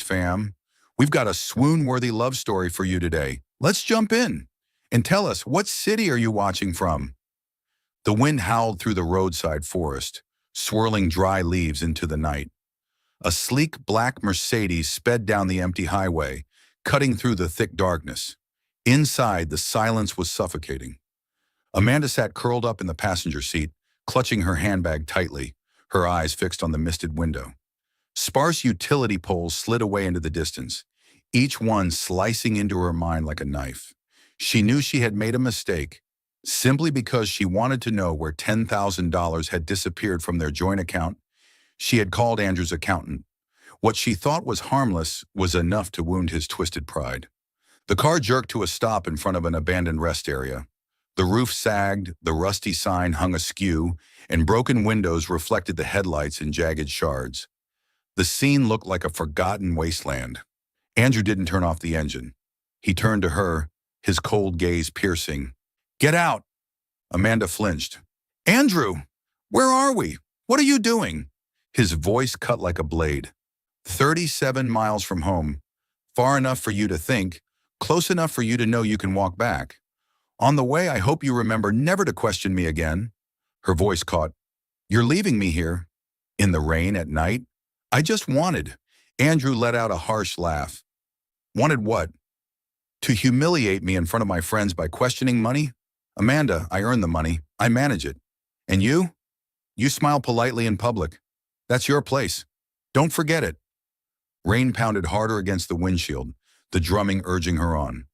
fam. We've got a swoon-worthy love story for you today. Let's jump in and tell us, what city are you watching from? The wind howled through the roadside forest, swirling dry leaves into the night. A sleek black Mercedes sped down the empty highway, cutting through the thick darkness. Inside, the silence was suffocating. Amanda sat curled up in the passenger seat, clutching her handbag tightly, her eyes fixed on the misted window. Sparse utility poles slid away into the distance, each one slicing into her mind like a knife. She knew she had made a mistake, simply because she wanted to know where $10,000 had disappeared from their joint account. She had called Andrew's accountant. What she thought was harmless was enough to wound his twisted pride. The car jerked to a stop in front of an abandoned rest area. The roof sagged, the rusty sign hung askew, and broken windows reflected the headlights in jagged shards. The scene looked like a forgotten wasteland. Andrew didn't turn off the engine. He turned to her, his cold gaze piercing. "Get out!" Amanda flinched. "Andrew, where are we? What are you doing?" His voice cut like a blade. 37 miles from home. Far enough for you to think, close enough for you to know you can walk back. On the way, I hope you remember never to question me again." Her voice caught. "You're leaving me here? In the rain at night? I just wanted." Andrew let out a harsh laugh. "Wanted what? To humiliate me in front of my friends by questioning money? Amanda, I earn the money. I manage it. And you? You smile politely in public. That's your place. Don't forget it." Rain pounded harder against the windshield, the drumming urging her on.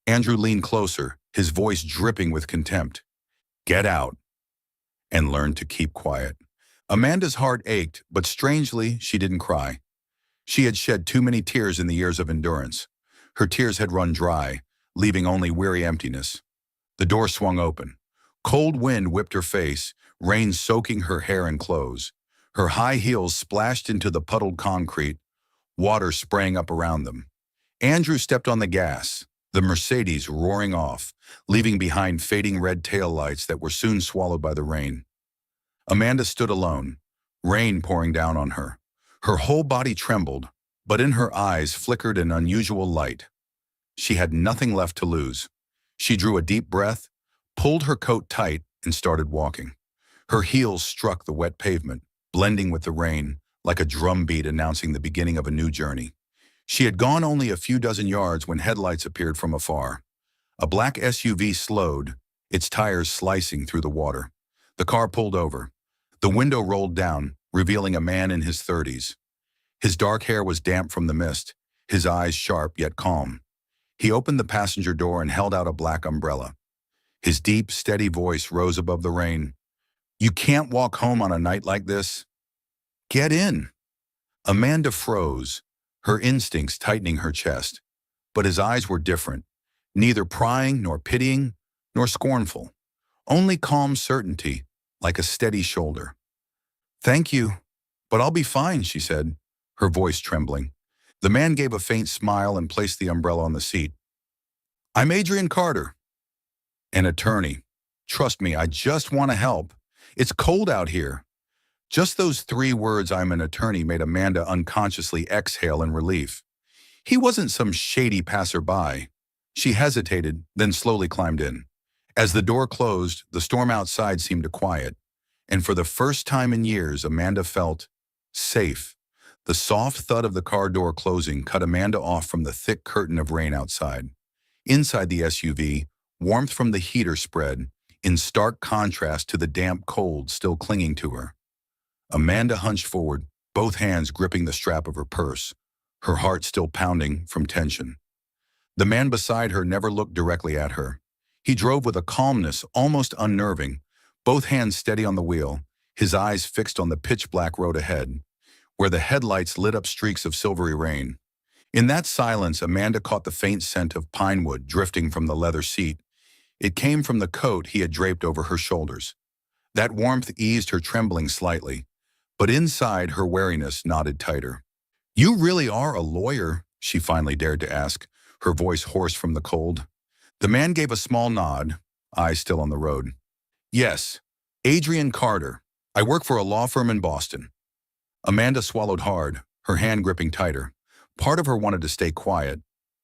Andrew leaned closer, his voice dripping with contempt. "Get out. And learn to keep quiet." Amanda's heart ached, but strangely, she didn't cry. She had shed too many tears in the years of endurance. Her tears had run dry, leaving only weary emptiness. The door swung open. Cold wind whipped her face, rain soaking her hair and clothes. Her high heels splashed into the puddled concrete, water spraying up around them. Andrew stepped on the gas, the Mercedes roaring off, leaving behind fading red taillights that were soon swallowed by the rain. Amanda stood alone, rain pouring down on her. Her whole body trembled, but in her eyes flickered an unusual light. She had nothing left to lose. She drew a deep breath, pulled her coat tight, and started walking. Her heels struck the wet pavement, blending with the rain, like a drumbeat announcing the beginning of a new journey. She had gone only a few dozen yards when headlights appeared from afar. A black SUV slowed, its tires slicing through the water. The car pulled over. The window rolled down, revealing a man in his 30s. His dark hair was damp from the mist, his eyes sharp yet calm. He opened the passenger door and held out a black umbrella. His deep, steady voice rose above the rain. "You can't walk home on a night like this. Get in." Amanda froze, her instincts tightening her chest. But his eyes were different, neither prying nor pitying nor scornful. Only calm certainty, like a steady shoulder. "Thank you, but I'll be fine," she said, her voice trembling. The man gave a faint smile and placed the umbrella on the seat. "I'm Adrian Carter, an attorney. Trust me, I just want to help. It's cold out here." Just those 3 words, "I'm an attorney," made Amanda unconsciously exhale in relief. He wasn't some shady passerby. She hesitated, then slowly climbed in. As the door closed, the storm outside seemed to quiet, and for the first time in years, Amanda felt safe. The soft thud of the car door closing cut Amanda off from the thick curtain of rain outside. Inside the SUV, warmth from the heater spread, in stark contrast to the damp cold still clinging to her. Amanda hunched forward, both hands gripping the strap of her purse, her heart still pounding from tension. The man beside her never looked directly at her. He drove with a calmness almost unnerving, both hands steady on the wheel, his eyes fixed on the pitch-black road ahead, where the headlights lit up streaks of silvery rain. In that silence, Amanda caught the faint scent of pine wood drifting from the leather seat. It came from the coat he had draped over her shoulders. That warmth eased her trembling slightly, but inside her wariness knotted tighter. "You really are a lawyer?" she finally dared to ask, her voice hoarse from the cold. The man gave a small nod, eyes still on the road. "Yes, Adrian Carter. I work for a law firm in Boston." Amanda swallowed hard, her hand gripping tighter. Part of her wanted to stay quiet,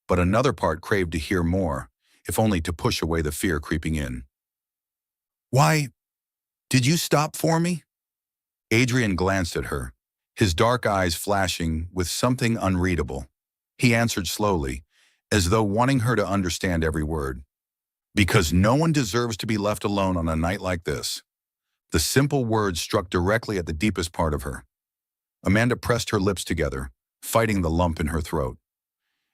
but another part craved to hear more, if only to push away the fear creeping in. "Why, did you stop for me?" Adrian glanced at her, his dark eyes flashing with something unreadable. He answered slowly, as though wanting her to understand every word. "Because no one deserves to be left alone on a night like this." The simple words struck directly at the deepest part of her. Amanda pressed her lips together, fighting the lump in her throat.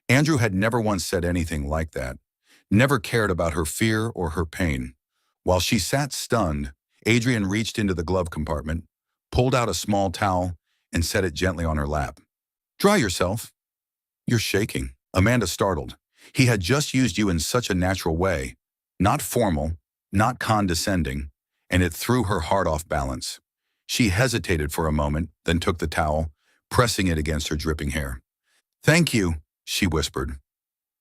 Andrew had never once said anything like that, never cared about her fear or her pain. While she sat stunned, Adrian reached into the glove compartment, pulled out a small towel, and set it gently on her lap. "Dry yourself. You're shaking." Amanda startled. He had just used you in such a natural way, not formal, not condescending, and it threw her heart off balance. She hesitated for a moment, then took the towel, pressing it against her dripping hair. "Thank you," she whispered.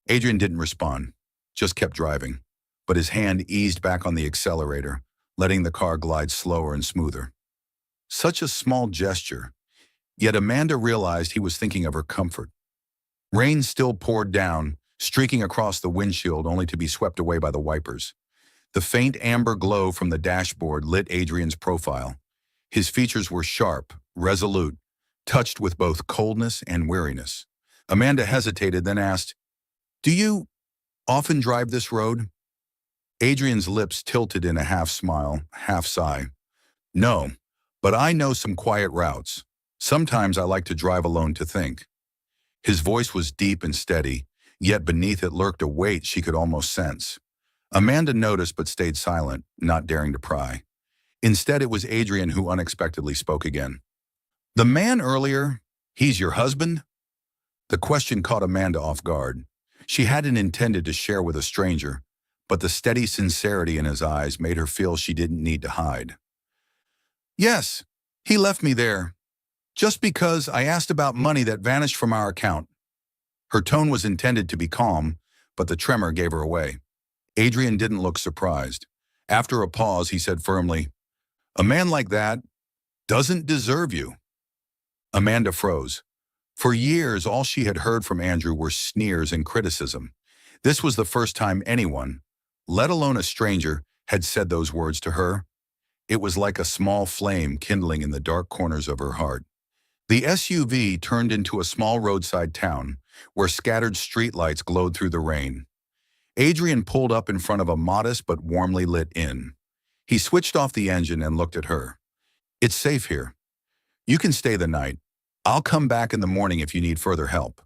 Adrian didn't respond, just kept driving, but his hand eased back on the accelerator, letting the car glide slower and smoother. Such a small gesture, yet Amanda realized he was thinking of her comfort. Rain still poured down, streaking across the windshield only to be swept away by the wipers. The faint amber glow from the dashboard lit Adrian's profile. His features were sharp, resolute, touched with both coldness and weariness. Amanda hesitated, then asked, "Do you often drive this road?" Adrian's lips tilted in a half smile, half sigh. "No, but I know some quiet routes. Sometimes I like to drive alone to think." His voice was deep and steady, yet beneath it lurked a weight she could almost sense. Amanda noticed but stayed silent, not daring to pry. Instead, it was Adrian who unexpectedly spoke again. "The man earlier, he's your husband?" The question caught Amanda off guard. She hadn't intended to share with a stranger, but the steady sincerity in his eyes made her feel she didn't need to hide. "Yes, he left me there, just because I asked about money that vanished from our account." Her tone was intended to be calm, but the tremor gave her away. Adrian didn't look surprised. After a pause, he said firmly, "A man like that doesn't deserve you." Amanda froze. For years, all she had heard from Andrew were sneers and criticism. This was the first time anyone, let alone a stranger, had said those words to her. It was like a small flame kindling in the dark corners of her heart. The SUV turned into a small roadside town, where scattered streetlights glowed through the rain. Adrian pulled up in front of a modest but warmly lit inn. He switched off the engine and looked at her. "It's safe here. You can stay the night. I'll come back in the morning if you need further help."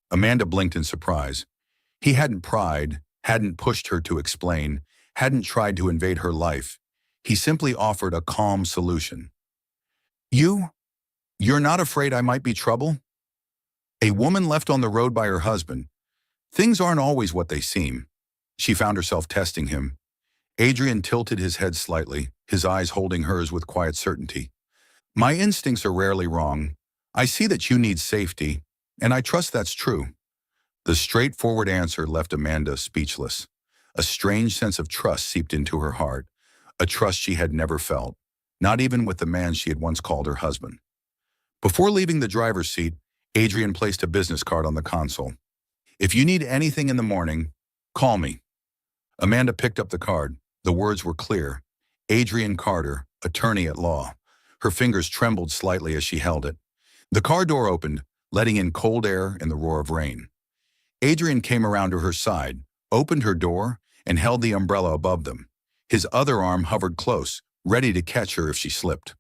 Amanda blinked in surprise. He hadn't pried, hadn't pushed her to explain, hadn't tried to invade her life. He simply offered a calm solution. You're not afraid I might be trouble?" A woman left on the road by her husband. Things aren't always what they seem. She found herself testing him. Adrian tilted his head slightly, his eyes holding hers with quiet certainty. "My instincts are rarely wrong. I see that you need safety, and I trust that's true." The straightforward answer left Amanda speechless. A strange sense of trust seeped into her heart, a trust she had never felt, not even with the man she had once called her husband. Before leaving the driver's seat, Adrian placed a business card on the console. "If you need anything in the morning, call me." Amanda picked up the card. The words were clear. Adrian Carter, attorney at law. Her fingers trembled slightly as she held it. The car door opened, letting in cold air and the roar of rain. Adrian came around to her side, opened her door, and held the umbrella above them. His other arm hovered close, ready to catch her if she slipped.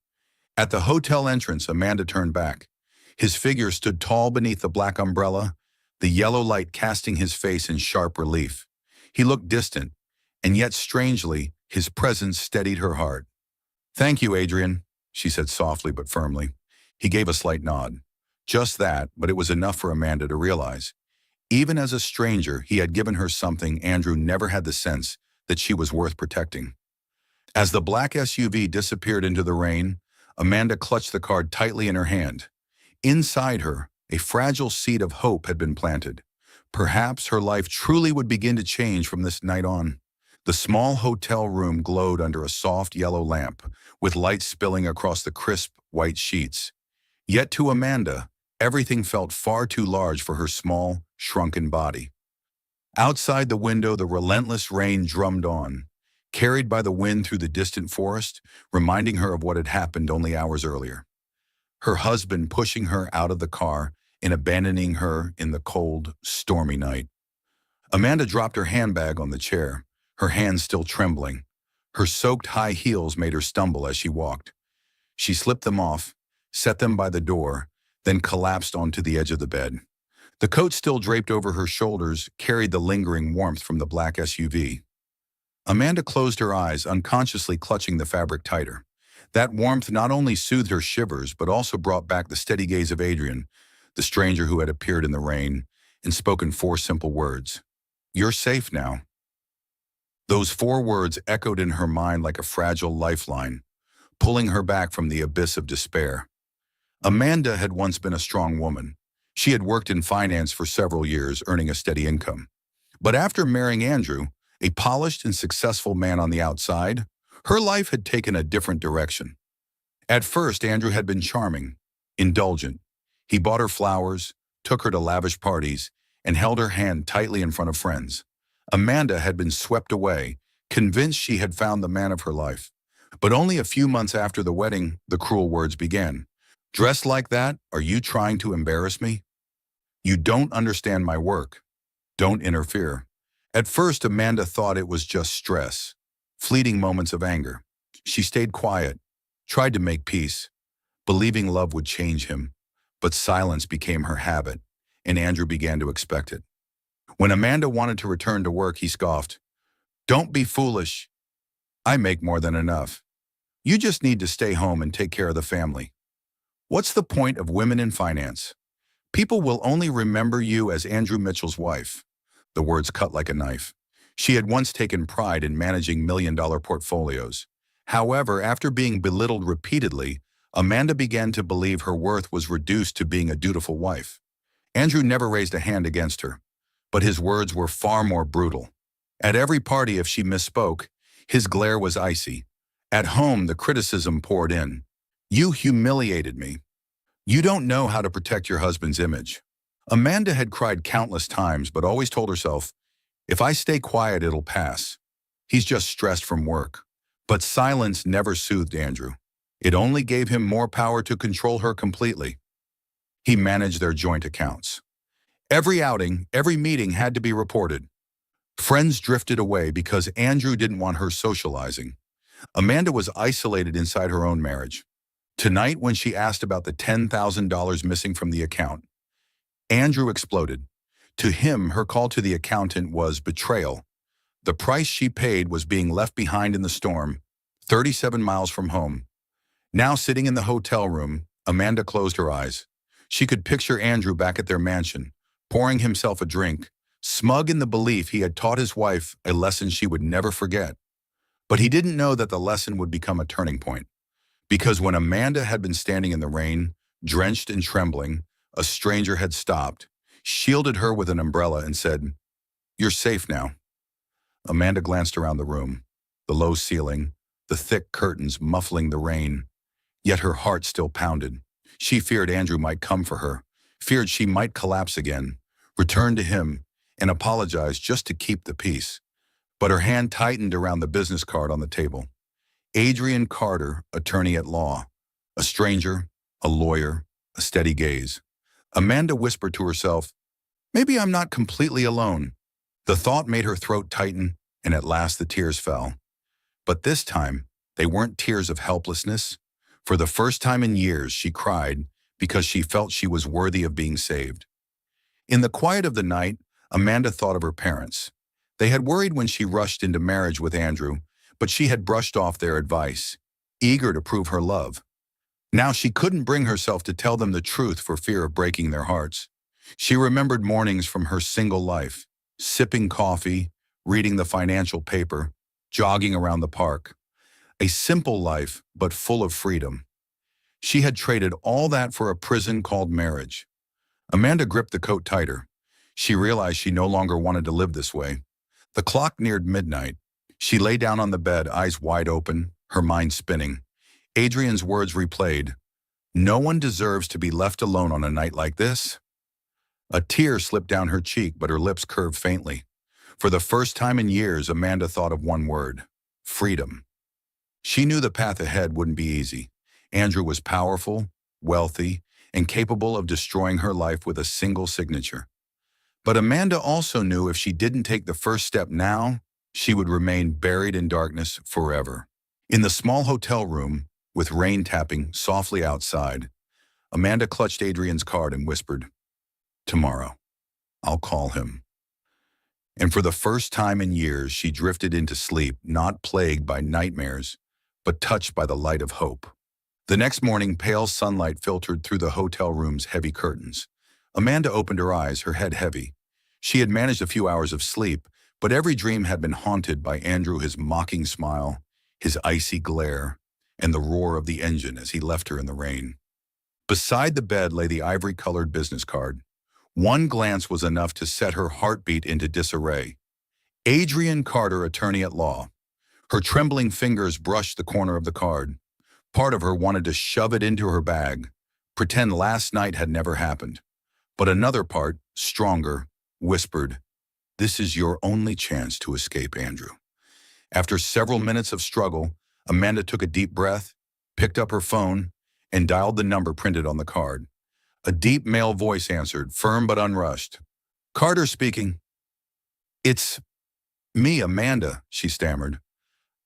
At the hotel entrance, Amanda turned back. His figure stood tall beneath the black umbrella, the yellow light casting his face in sharp relief. He looked distant, and yet strangely, his presence steadied her heart. "Thank you, Adrian," she said softly but firmly. He gave a slight nod. Just that, but it was enough for Amanda to realize. Even as a stranger, he had given her something Andrew never had the sense that she was worth protecting. As the black SUV disappeared into the rain, Amanda clutched the card tightly in her hand. Inside her, a fragile seed of hope had been planted. Perhaps her life truly would begin to change from this night on. The small hotel room glowed under a soft yellow lamp, with light spilling across the crisp, white sheets. Yet to Amanda, Everything felt far too large for her small, shrunken body. Outside the window, the relentless rain drummed on, carried by the wind through the distant forest, reminding her of what had happened only hours earlier. Her husband pushing her out of the car and abandoning her in the cold, stormy night. Amanda dropped her handbag on the chair, her hands still trembling. Her soaked high heels made her stumble as she walked. She slipped them off, set them by the door, then collapsed onto the edge of the bed. The coat still draped over her shoulders carried the lingering warmth from the black SUV. Amanda closed her eyes, unconsciously clutching the fabric tighter. That warmth not only soothed her shivers, but also brought back the steady gaze of Adrian, the stranger who had appeared in the rain and spoken 4 simple words. "You're safe now." Those 4 words echoed in her mind like a fragile lifeline, pulling her back from the abyss of despair. Amanda had once been a strong woman. She had worked in finance for several years, earning a steady income. But after marrying Andrew, a polished and successful man on the outside, her life had taken a different direction. At first, Andrew had been charming, indulgent. He bought her flowers, took her to lavish parties, and held her hand tightly in front of friends. Amanda had been swept away, convinced she had found the man of her life. But only a few months after the wedding, the cruel words began. "Dressed like that? Are you trying to embarrass me? You don't understand my work. Don't interfere." At first, Amanda thought it was just stress, fleeting moments of anger. She stayed quiet, tried to make peace, believing love would change him. But silence became her habit, and Andrew began to expect it. When Amanda wanted to return to work, he scoffed. "Don't be foolish. I make more than enough. You just need to stay home and take care of the family. What's the point of women in finance? People will only remember you as Andrew Mitchell's wife." The words cut like a knife. She had once taken pride in managing million-dollar portfolios. However, after being belittled repeatedly, Amanda began to believe her worth was reduced to being a dutiful wife. Andrew never raised a hand against her, but his words were far more brutal. At every party, if she misspoke, his glare was icy. At home, the criticism poured in. "You humiliated me. You don't know how to protect your husband's image." Amanda had cried countless times, but always told herself, "If I stay quiet, it'll pass. He's just stressed from work." But silence never soothed Andrew. It only gave him more power to control her completely. He managed their joint accounts. Every outing, every meeting had to be reported. Friends drifted away because Andrew didn't want her socializing. Amanda was isolated inside her own marriage. Tonight, when she asked about the $10,000 missing from the account, Andrew exploded. To him, her call to the accountant was betrayal. The price she paid was being left behind in the storm, 37 miles from home. Now sitting in the hotel room, Amanda closed her eyes. She could picture Andrew back at their mansion, pouring himself a drink, smug in the belief he had taught his wife a lesson she would never forget. But he didn't know that the lesson would become a turning point. Because when Amanda had been standing in the rain, drenched and trembling, a stranger had stopped, shielded her with an umbrella, and said, "You're safe now." Amanda glanced around the room, the low ceiling, the thick curtains muffling the rain. Yet her heart still pounded. She feared Andrew might come for her, feared she might collapse again, return to him, and apologize just to keep the peace. But her hand tightened around the business card on the table. Adrian Carter, attorney at law. A stranger, a lawyer, a steady gaze. Amanda whispered to herself, "Maybe I'm not completely alone." The thought made her throat tighten, and at last the tears fell. But this time, they weren't tears of helplessness. For the first time in years, she cried because she felt she was worthy of being saved. In the quiet of the night, Amanda thought of her parents. They had worried when she rushed into marriage with Andrew, but she had brushed off their advice, eager to prove her love. Now she couldn't bring herself to tell them the truth for fear of breaking their hearts. She remembered mornings from her single life, sipping coffee, reading the financial paper, jogging around the park. A simple life, but full of freedom. She had traded all that for a prison called marriage. Amanda gripped the coat tighter. She realized she no longer wanted to live this way. The clock neared midnight. She lay down on the bed, eyes wide open, her mind spinning. Adrian's words replayed, No one deserves to be left alone on a night like this. A tear slipped down her cheek, but her lips curved faintly. For the first time in years, Amanda thought of one word: freedom. She knew the path ahead wouldn't be easy. Andrew was powerful, wealthy, and capable of destroying her life with a single signature. But Amanda also knew if she didn't take the first step now, she would remain buried in darkness forever. In the small hotel room, with rain tapping softly outside, Amanda clutched Adrian's card and whispered, "Tomorrow, I'll call him." And for the first time in years, she drifted into sleep, not plagued by nightmares, but touched by the light of hope. The next morning, pale sunlight filtered through the hotel room's heavy curtains. Amanda opened her eyes, her head heavy. She had managed a few hours of sleep, but every dream had been haunted by Andrew, his mocking smile, his icy glare, and the roar of the engine as he left her in the rain. Beside the bed lay the ivory-colored business card. One glance was enough to set her heartbeat into disarray. Adrian Carter, attorney at law. Her trembling fingers brushed the corner of the card. Part of her wanted to shove it into her bag, pretend last night had never happened. But another part, stronger, whispered, "This is your only chance to escape, Andrew." After several minutes of struggle, Amanda took a deep breath, picked up her phone, and dialed the number printed on the card. A deep male voice answered, firm but unrushed. "Carter speaking." "It's me, Amanda," she stammered.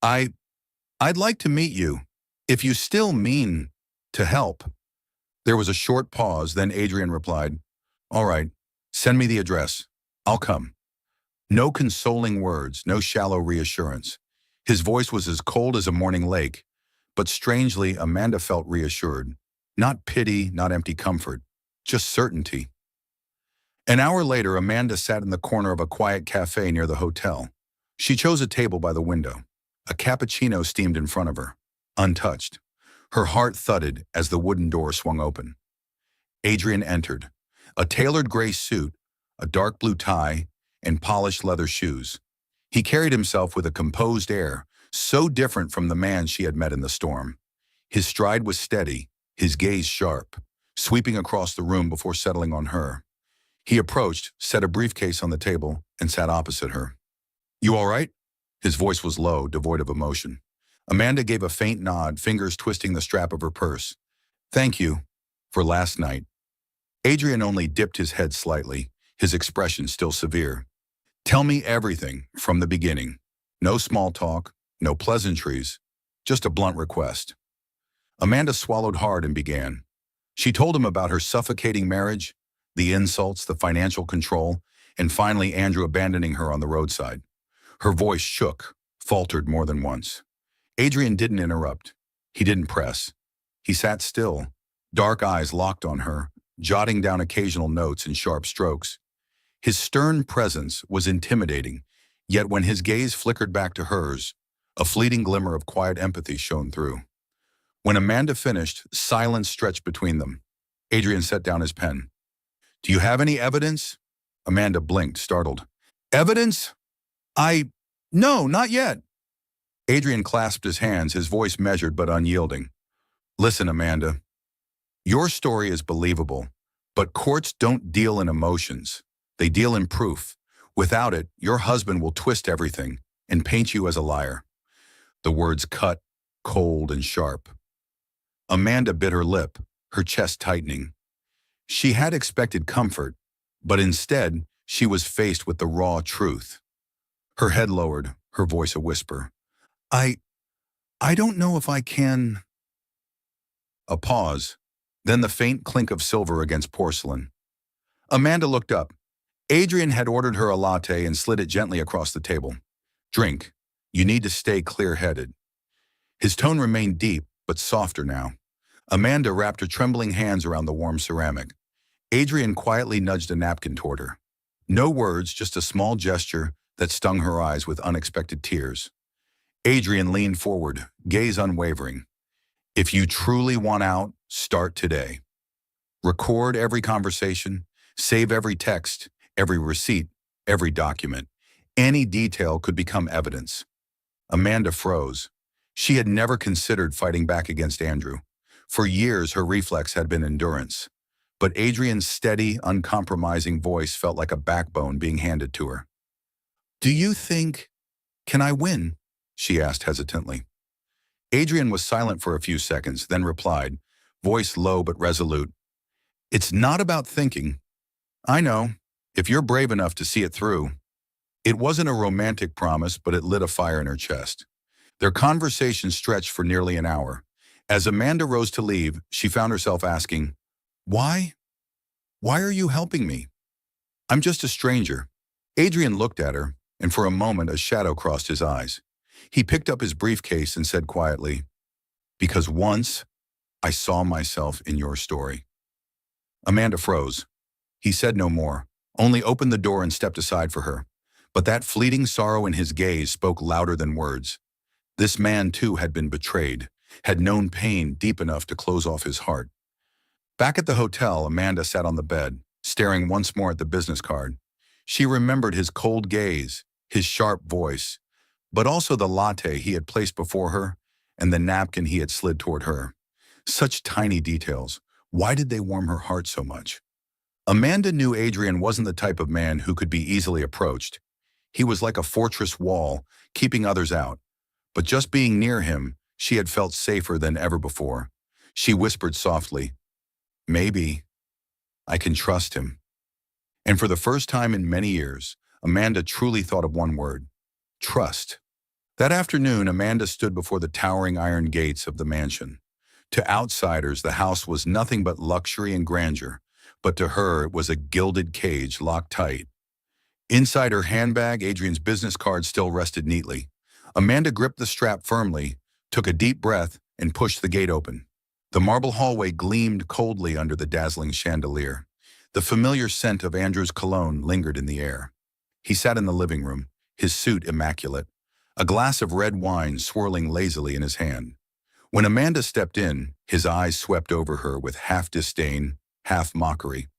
I, I'd like to meet you, if you still mean to help." There was a short pause, then Adrian replied, "All right, send me the address. I'll come." No consoling words, no shallow reassurance. His voice was as cold as a morning lake, but strangely, Amanda felt reassured. Not pity, not empty comfort, just certainty. An hour later, Amanda sat in the corner of a quiet cafe near the hotel. She chose a table by the window. A cappuccino steamed in front of her, untouched. Her heart thudded as the wooden door swung open. Adrian entered, a tailored gray suit, a dark blue tie, and polished leather shoes. He carried himself with a composed air, so different from the man she had met in the storm. His stride was steady, his gaze sharp, sweeping across the room before settling on her. He approached, set a briefcase on the table, and sat opposite her. "You all right?" His voice was low, devoid of emotion. Amanda gave a faint nod, fingers twisting the strap of her purse. "Thank you for last night." Adrian only dipped his head slightly, his expression still severe. "Tell me everything from the beginning. No small talk, no pleasantries, just a blunt request." Amanda swallowed hard and began. She told him about her suffocating marriage, the insults, the financial control, and finally Andrew abandoning her on the roadside. Her voice shook, faltered more than once. Adrian didn't interrupt. He didn't press. He sat still, dark eyes locked on her, jotting down occasional notes in sharp strokes. His stern presence was intimidating, yet when his gaze flickered back to hers, a fleeting glimmer of quiet empathy shone through. When Amanda finished, silence stretched between them. Adrian set down his pen. "Do you have any evidence?" Amanda blinked, startled. "Evidence? No, not yet." Adrian clasped his hands, his voice measured but unyielding. "Listen, Amanda, your story is believable, but courts don't deal in emotions. They deal in proof. Without it, your husband will twist everything and paint you as a liar." The words cut, cold and sharp. Amanda bit her lip, her chest tightening. She had expected comfort, but instead, she was faced with the raw truth. Her head lowered, her voice a whisper. I don't know if I can." A pause, then the faint clink of silver against porcelain. Amanda looked up. Adrian had ordered her a latte and slid it gently across the table. "Drink. You need to stay clear-headed." His tone remained deep, but softer now. Amanda wrapped her trembling hands around the warm ceramic. Adrian quietly nudged a napkin toward her. No words, just a small gesture that stung her eyes with unexpected tears. Adrian leaned forward, gaze unwavering. "If you truly want out, start today. Record every conversation, save every text, every receipt, every document. Any detail could become evidence." Amanda froze. She had never considered fighting back against Andrew. For years, her reflex had been endurance. But Adrian's steady, uncompromising voice felt like a backbone being handed to her. "Do you think, can I win?" she asked hesitantly. Adrian was silent for a few seconds, then replied, voice low but resolute. "It's not about thinking. I know, if you're brave enough to see it through." It wasn't a romantic promise, but it lit a fire in her chest. Their conversation stretched for nearly an hour. As Amanda rose to leave, she found herself asking, "Why? Why are you helping me? I'm just a stranger." Adrian looked at her, and for a moment a shadow crossed his eyes. He picked up his briefcase and said quietly, "Because once I saw myself in your story." Amanda froze. He said no more, only opened the door and stepped aside for her. But that fleeting sorrow in his gaze spoke louder than words. This man, too, had been betrayed, had known pain deep enough to close off his heart. Back at the hotel, Amanda sat on the bed, staring once more at the business card. She remembered his cold gaze, his sharp voice, but also the latte he had placed before her and the napkin he had slid toward her. Such tiny details. Why did they warm her heart so much? Amanda knew Adrian wasn't the type of man who could be easily approached. He was like a fortress wall, keeping others out. But just being near him, she had felt safer than ever before. She whispered softly, "Maybe I can trust him." And for the first time in many years, Amanda truly thought of one word: trust. That afternoon, Amanda stood before the towering iron gates of the mansion. To outsiders, the house was nothing but luxury and grandeur, but to her, it was a gilded cage locked tight. Inside her handbag, Adrian's business card still rested neatly. Amanda gripped the strap firmly, took a deep breath, and pushed the gate open. The marble hallway gleamed coldly under the dazzling chandelier. The familiar scent of Andrew's cologne lingered in the air. He sat in the living room, his suit immaculate, a glass of red wine swirling lazily in his hand. When Amanda stepped in, his eyes swept over her with half disdain, half mockery.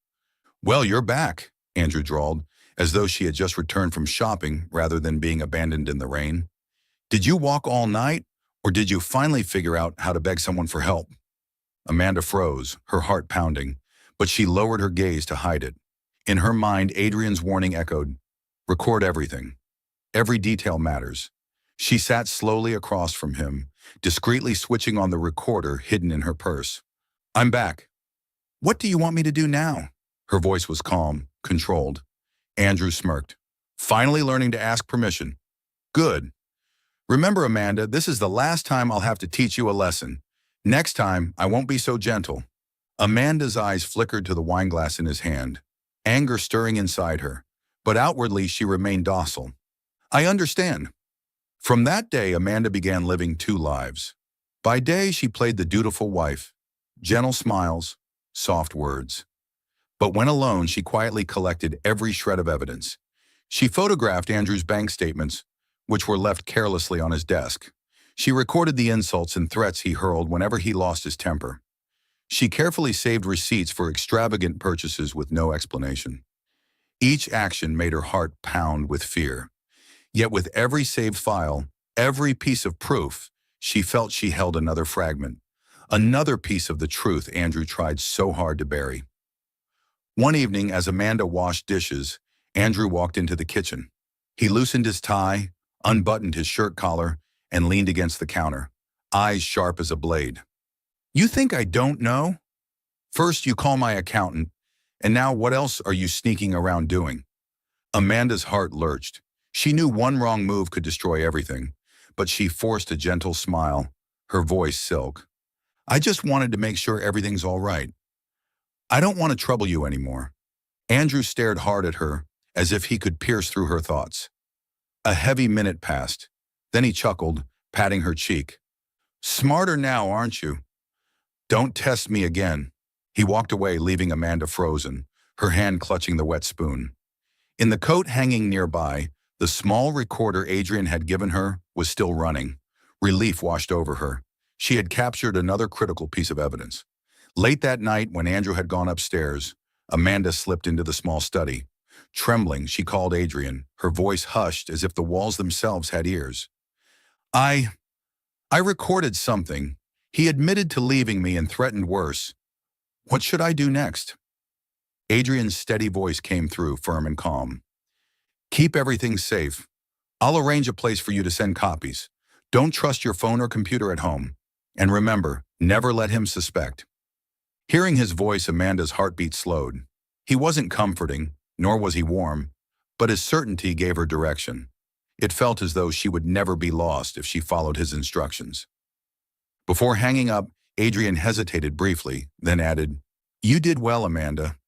"Well, you're back," Andrew drawled, as though she had just returned from shopping rather than being abandoned in the rain. "Did you walk all night, or did you finally figure out how to beg someone for help?" Amanda froze, her heart pounding, but she lowered her gaze to hide it. In her mind, Adrian's warning echoed, "Record everything. Every detail matters." She sat slowly across from him, discreetly switching on the recorder hidden in her purse. "I'm back. What do you want me to do now?" Her voice was calm, controlled. Andrew smirked. "Finally learning to ask permission. Good. Remember, Amanda, this is the last time I'll have to teach you a lesson. Next time, I won't be so gentle." Amanda's eyes flickered to the wineglass in his hand, anger stirring inside her, but outwardly she remained docile. "I understand." From that day, Amanda began living two lives. By day, she played the dutiful wife, gentle smiles, soft words. But when alone, she quietly collected every shred of evidence. She photographed Andrew's bank statements, which were left carelessly on his desk. She recorded the insults and threats he hurled whenever he lost his temper. She carefully saved receipts for extravagant purchases with no explanation. Each action made her heart pound with fear. Yet with every saved file, every piece of proof, she felt she held another fragment, another piece of the truth Andrew tried so hard to bury. One evening, as Amanda washed dishes, Andrew walked into the kitchen. He loosened his tie, unbuttoned his shirt collar, and leaned against the counter, eyes sharp as a blade. "You think I don't know? First you call my accountant, and now what else are you sneaking around doing?" Amanda's heart lurched. She knew one wrong move could destroy everything, but she forced a gentle smile, her voice silk. "I just wanted to make sure everything's all right. I don't want to trouble you anymore." Andrew stared hard at her, as if he could pierce through her thoughts. A heavy minute passed. Then he chuckled, patting her cheek. "Smarter now, aren't you? Don't test me again." He walked away, leaving Amanda frozen, her hand clutching the wet spoon. In the coat hanging nearby, the small recorder Adrian had given her was still running. Relief washed over her. She had captured another critical piece of evidence. Late that night, when Andrew had gone upstairs, Amanda slipped into the small study. Trembling, she called Adrian, her voice hushed as if the walls themselves had ears. I recorded something," He admitted to leaving me and threatened worse. What should I do next? Adrian's steady voice came through, firm and calm. Keep everything safe. I'll arrange a place for you to send copies. Don't trust your phone or computer at home. And remember, never let him suspect. Hearing his voice, Amanda's heartbeat slowed. He wasn't comforting, nor was he warm, but his certainty gave her direction. It felt as though she would never be lost if she followed his instructions. Before hanging up, Adrian hesitated briefly, then added, "You did well, Amanda."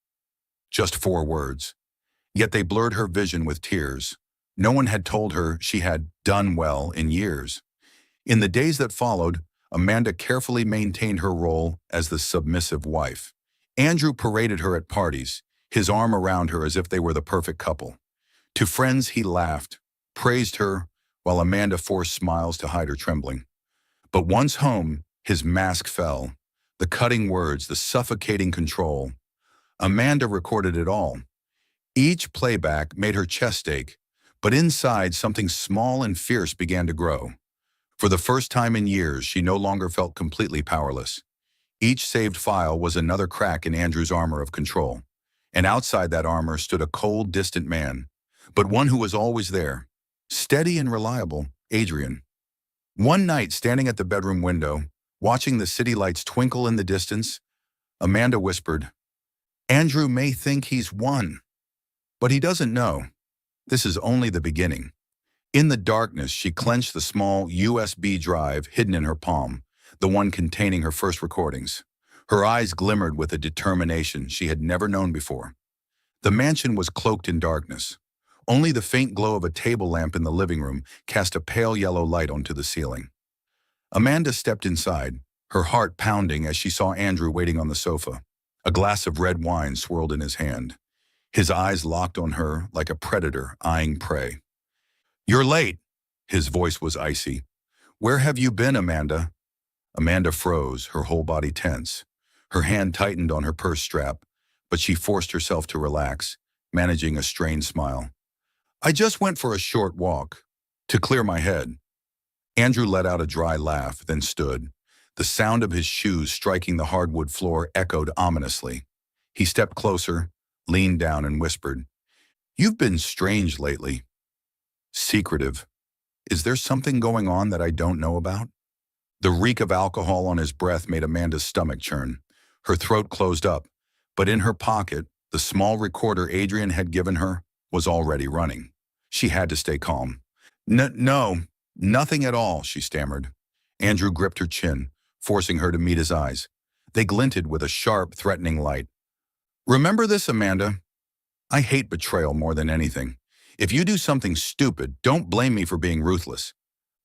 Just 4 words. Yet they blurred her vision with tears. No one had told her she had done well in years. In the days that followed, Amanda carefully maintained her role as the submissive wife. Andrew paraded her at parties, his arm around her as if they were the perfect couple. To friends, he laughed, praised her, while Amanda forced smiles to hide her trembling. But once home, his mask fell. The cutting words, the suffocating control. Amanda recorded it all. Each playback made her chest ache, but inside something small and fierce began to grow. For the first time in years, she no longer felt completely powerless. Each saved file was another crack in Andrew's armor of control. And outside that armor stood a cold, distant man, but one who was always there. Steady and reliable, Adrian. One night, standing at the bedroom window, watching the city lights twinkle in the distance, Amanda whispered, "Andrew may think he's won, but he doesn't know. This is only the beginning." In the darkness, she clenched the small USB drive hidden in her palm, the one containing her first recordings. Her eyes glimmered with a determination she had never known before. The mansion was cloaked in darkness. Only the faint glow of a table lamp in the living room cast a pale yellow light onto the ceiling. Amanda stepped inside, her heart pounding as she saw Andrew waiting on the sofa. A glass of red wine swirled in his hand. His eyes locked on her like a predator eyeing prey. "You're late." His voice was icy. "Where have you been, Amanda?" Amanda froze, her whole body tense. Her hand tightened on her purse strap, but she forced herself to relax, managing a strained smile. "I just went for a short walk, to clear my head." Andrew let out a dry laugh, then stood. The sound of his shoes striking the hardwood floor echoed ominously. He stepped closer, leaned down, and whispered, "You've been strange lately. Secretive. Is there something going on that I don't know about?" The reek of alcohol on his breath made Amanda's stomach churn. Her throat closed up, but in her pocket, the small recorder Adrian had given her was already running. She had to stay calm. No, nothing at all," she stammered. Andrew gripped her chin, forcing her to meet his eyes. They glinted with a sharp, threatening light. "Remember this, Amanda. I hate betrayal more than anything. If you do something stupid, don't blame me for being ruthless."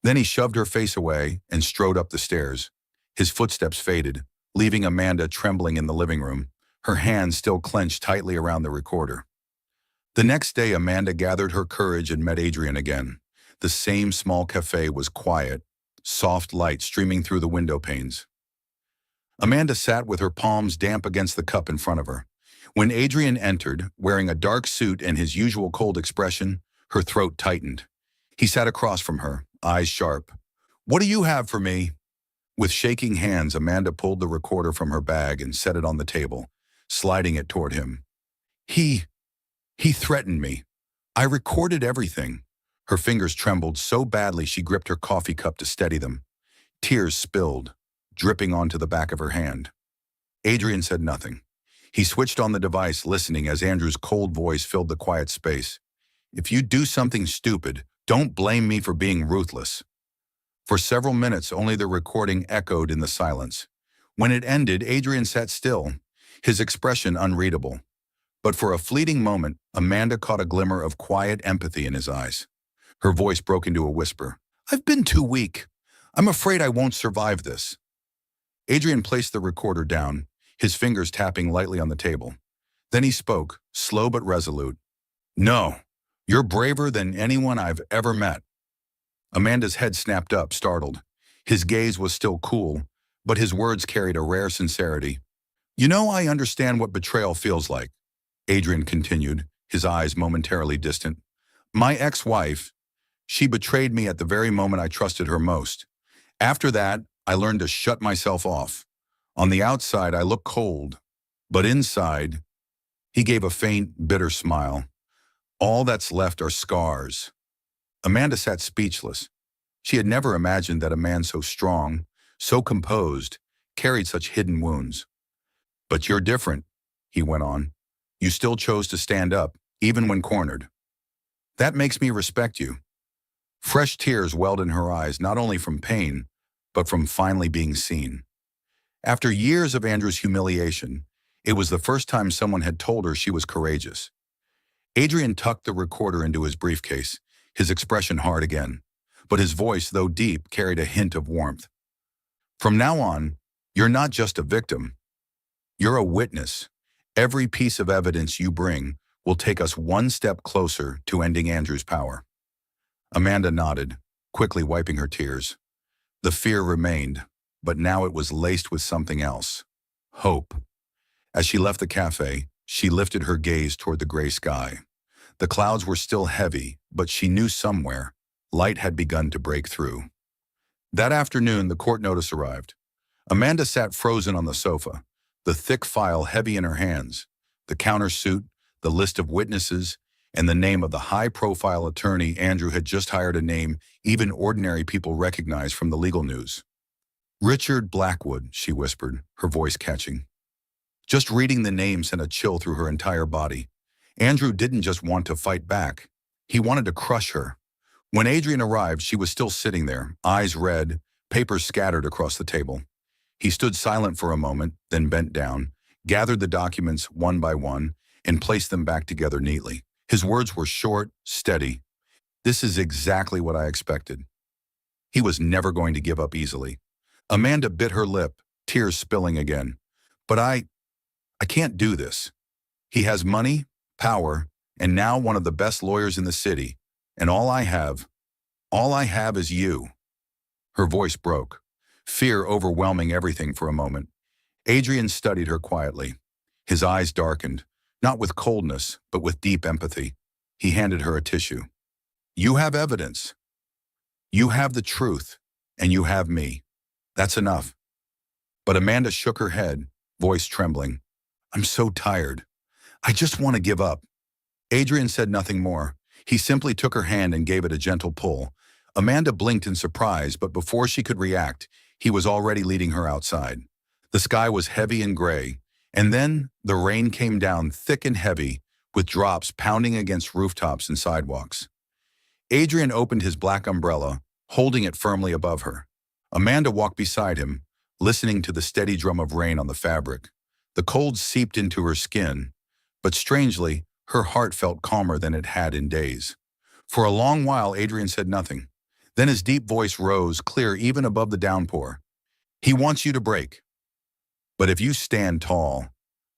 Then he shoved her face away and strode up the stairs. His footsteps faded, leaving Amanda trembling in the living room, her hands still clenched tightly around the recorder. The next day, Amanda gathered her courage and met Adrian again. The same small cafe was quiet, soft light streaming through the window panes. Amanda sat with her palms damp against the cup in front of her. When Adrian entered, wearing a dark suit and his usual cold expression, her throat tightened. He sat across from her, eyes sharp. "What do you have for me?" With shaking hands, Amanda pulled the recorder from her bag and set it on the table, sliding it toward him. He threatened me. I recorded everything." Her fingers trembled so badly she gripped her coffee cup to steady them. Tears spilled, dripping onto the back of her hand. Adrian said nothing. He switched on the device, listening as Andrew's cold voice filled the quiet space. "If you do something stupid, don't blame me for being ruthless." For several minutes, only the recording echoed in the silence. When it ended, Adrian sat still, his expression unreadable. But for a fleeting moment, Amanda caught a glimmer of quiet empathy in his eyes. Her voice broke into a whisper. "I've been too weak. I'm afraid I won't survive this." Adrian placed the recorder down, his fingers tapping lightly on the table. Then he spoke, slow but resolute. "No, you're braver than anyone I've ever met." Amanda's head snapped up, startled. His gaze was still cool, but his words carried a rare sincerity. "You know, I understand what betrayal feels like," Adrian continued, his eyes momentarily distant. "My ex-wife, she betrayed me at the very moment I trusted her most. After that, I learned to shut myself off. On the outside, I look cold, but inside, he gave a faint, bitter smile. All that's left are scars. Amanda sat speechless. She had never imagined that a man so strong, so composed, carried such hidden wounds. But you're different, he went on. You still chose to stand up, even when cornered. That makes me respect you. Fresh tears welled in her eyes, not only from pain, but from finally being seen. After years of Andrew's humiliation, it was the first time someone had told her she was courageous. Adrian tucked the recorder into his briefcase, his expression hard again. But his voice, though deep, carried a hint of warmth. From now on, you're not just a victim. You're a witness. Every piece of evidence you bring will take us one step closer to ending Andrew's power. Amanda nodded, quickly wiping her tears. The fear remained, but now it was laced with something else. Hope. As she left the cafe, she lifted her gaze toward the gray sky. The clouds were still heavy, but she knew somewhere, light had begun to break through. That afternoon, the court notice arrived. Amanda sat frozen on the sofa, the thick file heavy in her hands, the countersuit, the list of witnesses, and the name of the high-profile attorney Andrew had just hired, a name even ordinary people recognized from the legal news. Richard Blackwood, she whispered, her voice catching. Just reading the name sent a chill through her entire body. Andrew didn't just want to fight back. He wanted to crush her. When Adrian arrived, she was still sitting there, eyes red, papers scattered across the table. He stood silent for a moment, then bent down, gathered the documents one by one, and placed them back together neatly. His words were short, steady. This is exactly what I expected. He was never going to give up easily. Amanda bit her lip, tears spilling again. But I can't do this. He has money, power, and now one of the best lawyers in the city. And all I have is you. Her voice broke, fear overwhelming everything for a moment. Adrian studied her quietly. His eyes darkened, not with coldness, but with deep empathy. He handed her a tissue. You have evidence. You have the truth, and you have me. That's enough. But Amanda shook her head, voice trembling. I'm so tired. I just want to give up. Adrian said nothing more. He simply took her hand and gave it a gentle pull. Amanda blinked in surprise, but before she could react, he was already leading her outside. The sky was heavy and gray, and then the rain came down thick and heavy, with drops pounding against rooftops and sidewalks. Adrian opened his black umbrella, holding it firmly above her. Amanda walked beside him, listening to the steady drum of rain on the fabric. The cold seeped into her skin, but strangely, her heart felt calmer than it had in days. For a long while, Adrian said nothing. Then his deep voice rose, clear even above the downpour. He wants you to break. But if you stand tall,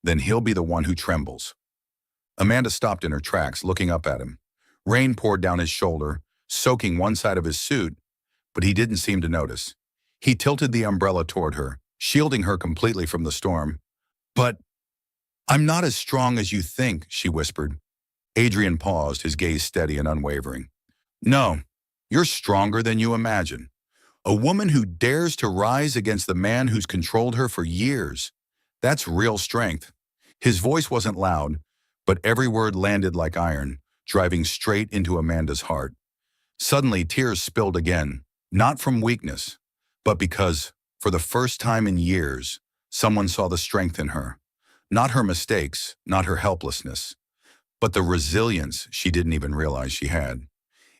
then he'll be the one who trembles. Amanda stopped in her tracks, looking up at him. Rain poured down his shoulder, soaking one side of his suit, but he didn't seem to notice. He tilted the umbrella toward her, shielding her completely from the storm. But I'm not as strong as you think, she whispered. Adrian paused, his gaze steady and unwavering. No, you're stronger than you imagine. A woman who dares to rise against the man who's controlled her for years. That's real strength. His voice wasn't loud, but every word landed like iron, driving straight into Amanda's heart. Suddenly, tears spilled again, not from weakness, but because, for the first time in years, someone saw the strength in her. Not her mistakes, not her helplessness, but the resilience she didn't even realize she had.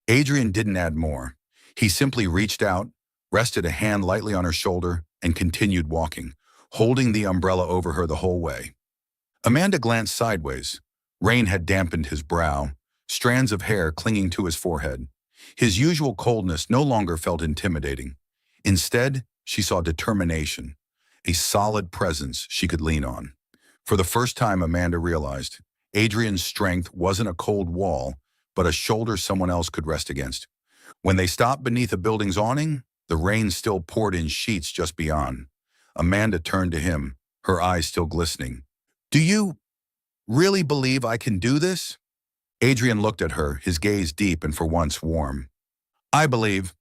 Adrian didn't add more. He simply reached out, rested a hand lightly on her shoulder, and continued walking, holding the umbrella over her the whole way. Amanda glanced sideways. Rain had dampened his brow, strands of hair clinging to his forehead. His usual coldness no longer felt intimidating. Instead, she saw determination, a solid presence she could lean on. For the first time, Amanda realized Adrian's strength wasn't a cold wall, but a shoulder someone else could rest against. When they stopped beneath a building's awning, the rain still poured in sheets just beyond. Amanda turned to him, her eyes still glistening. Do you really believe I can do this? Adrian looked at her, his gaze deep and for once warm. I believe.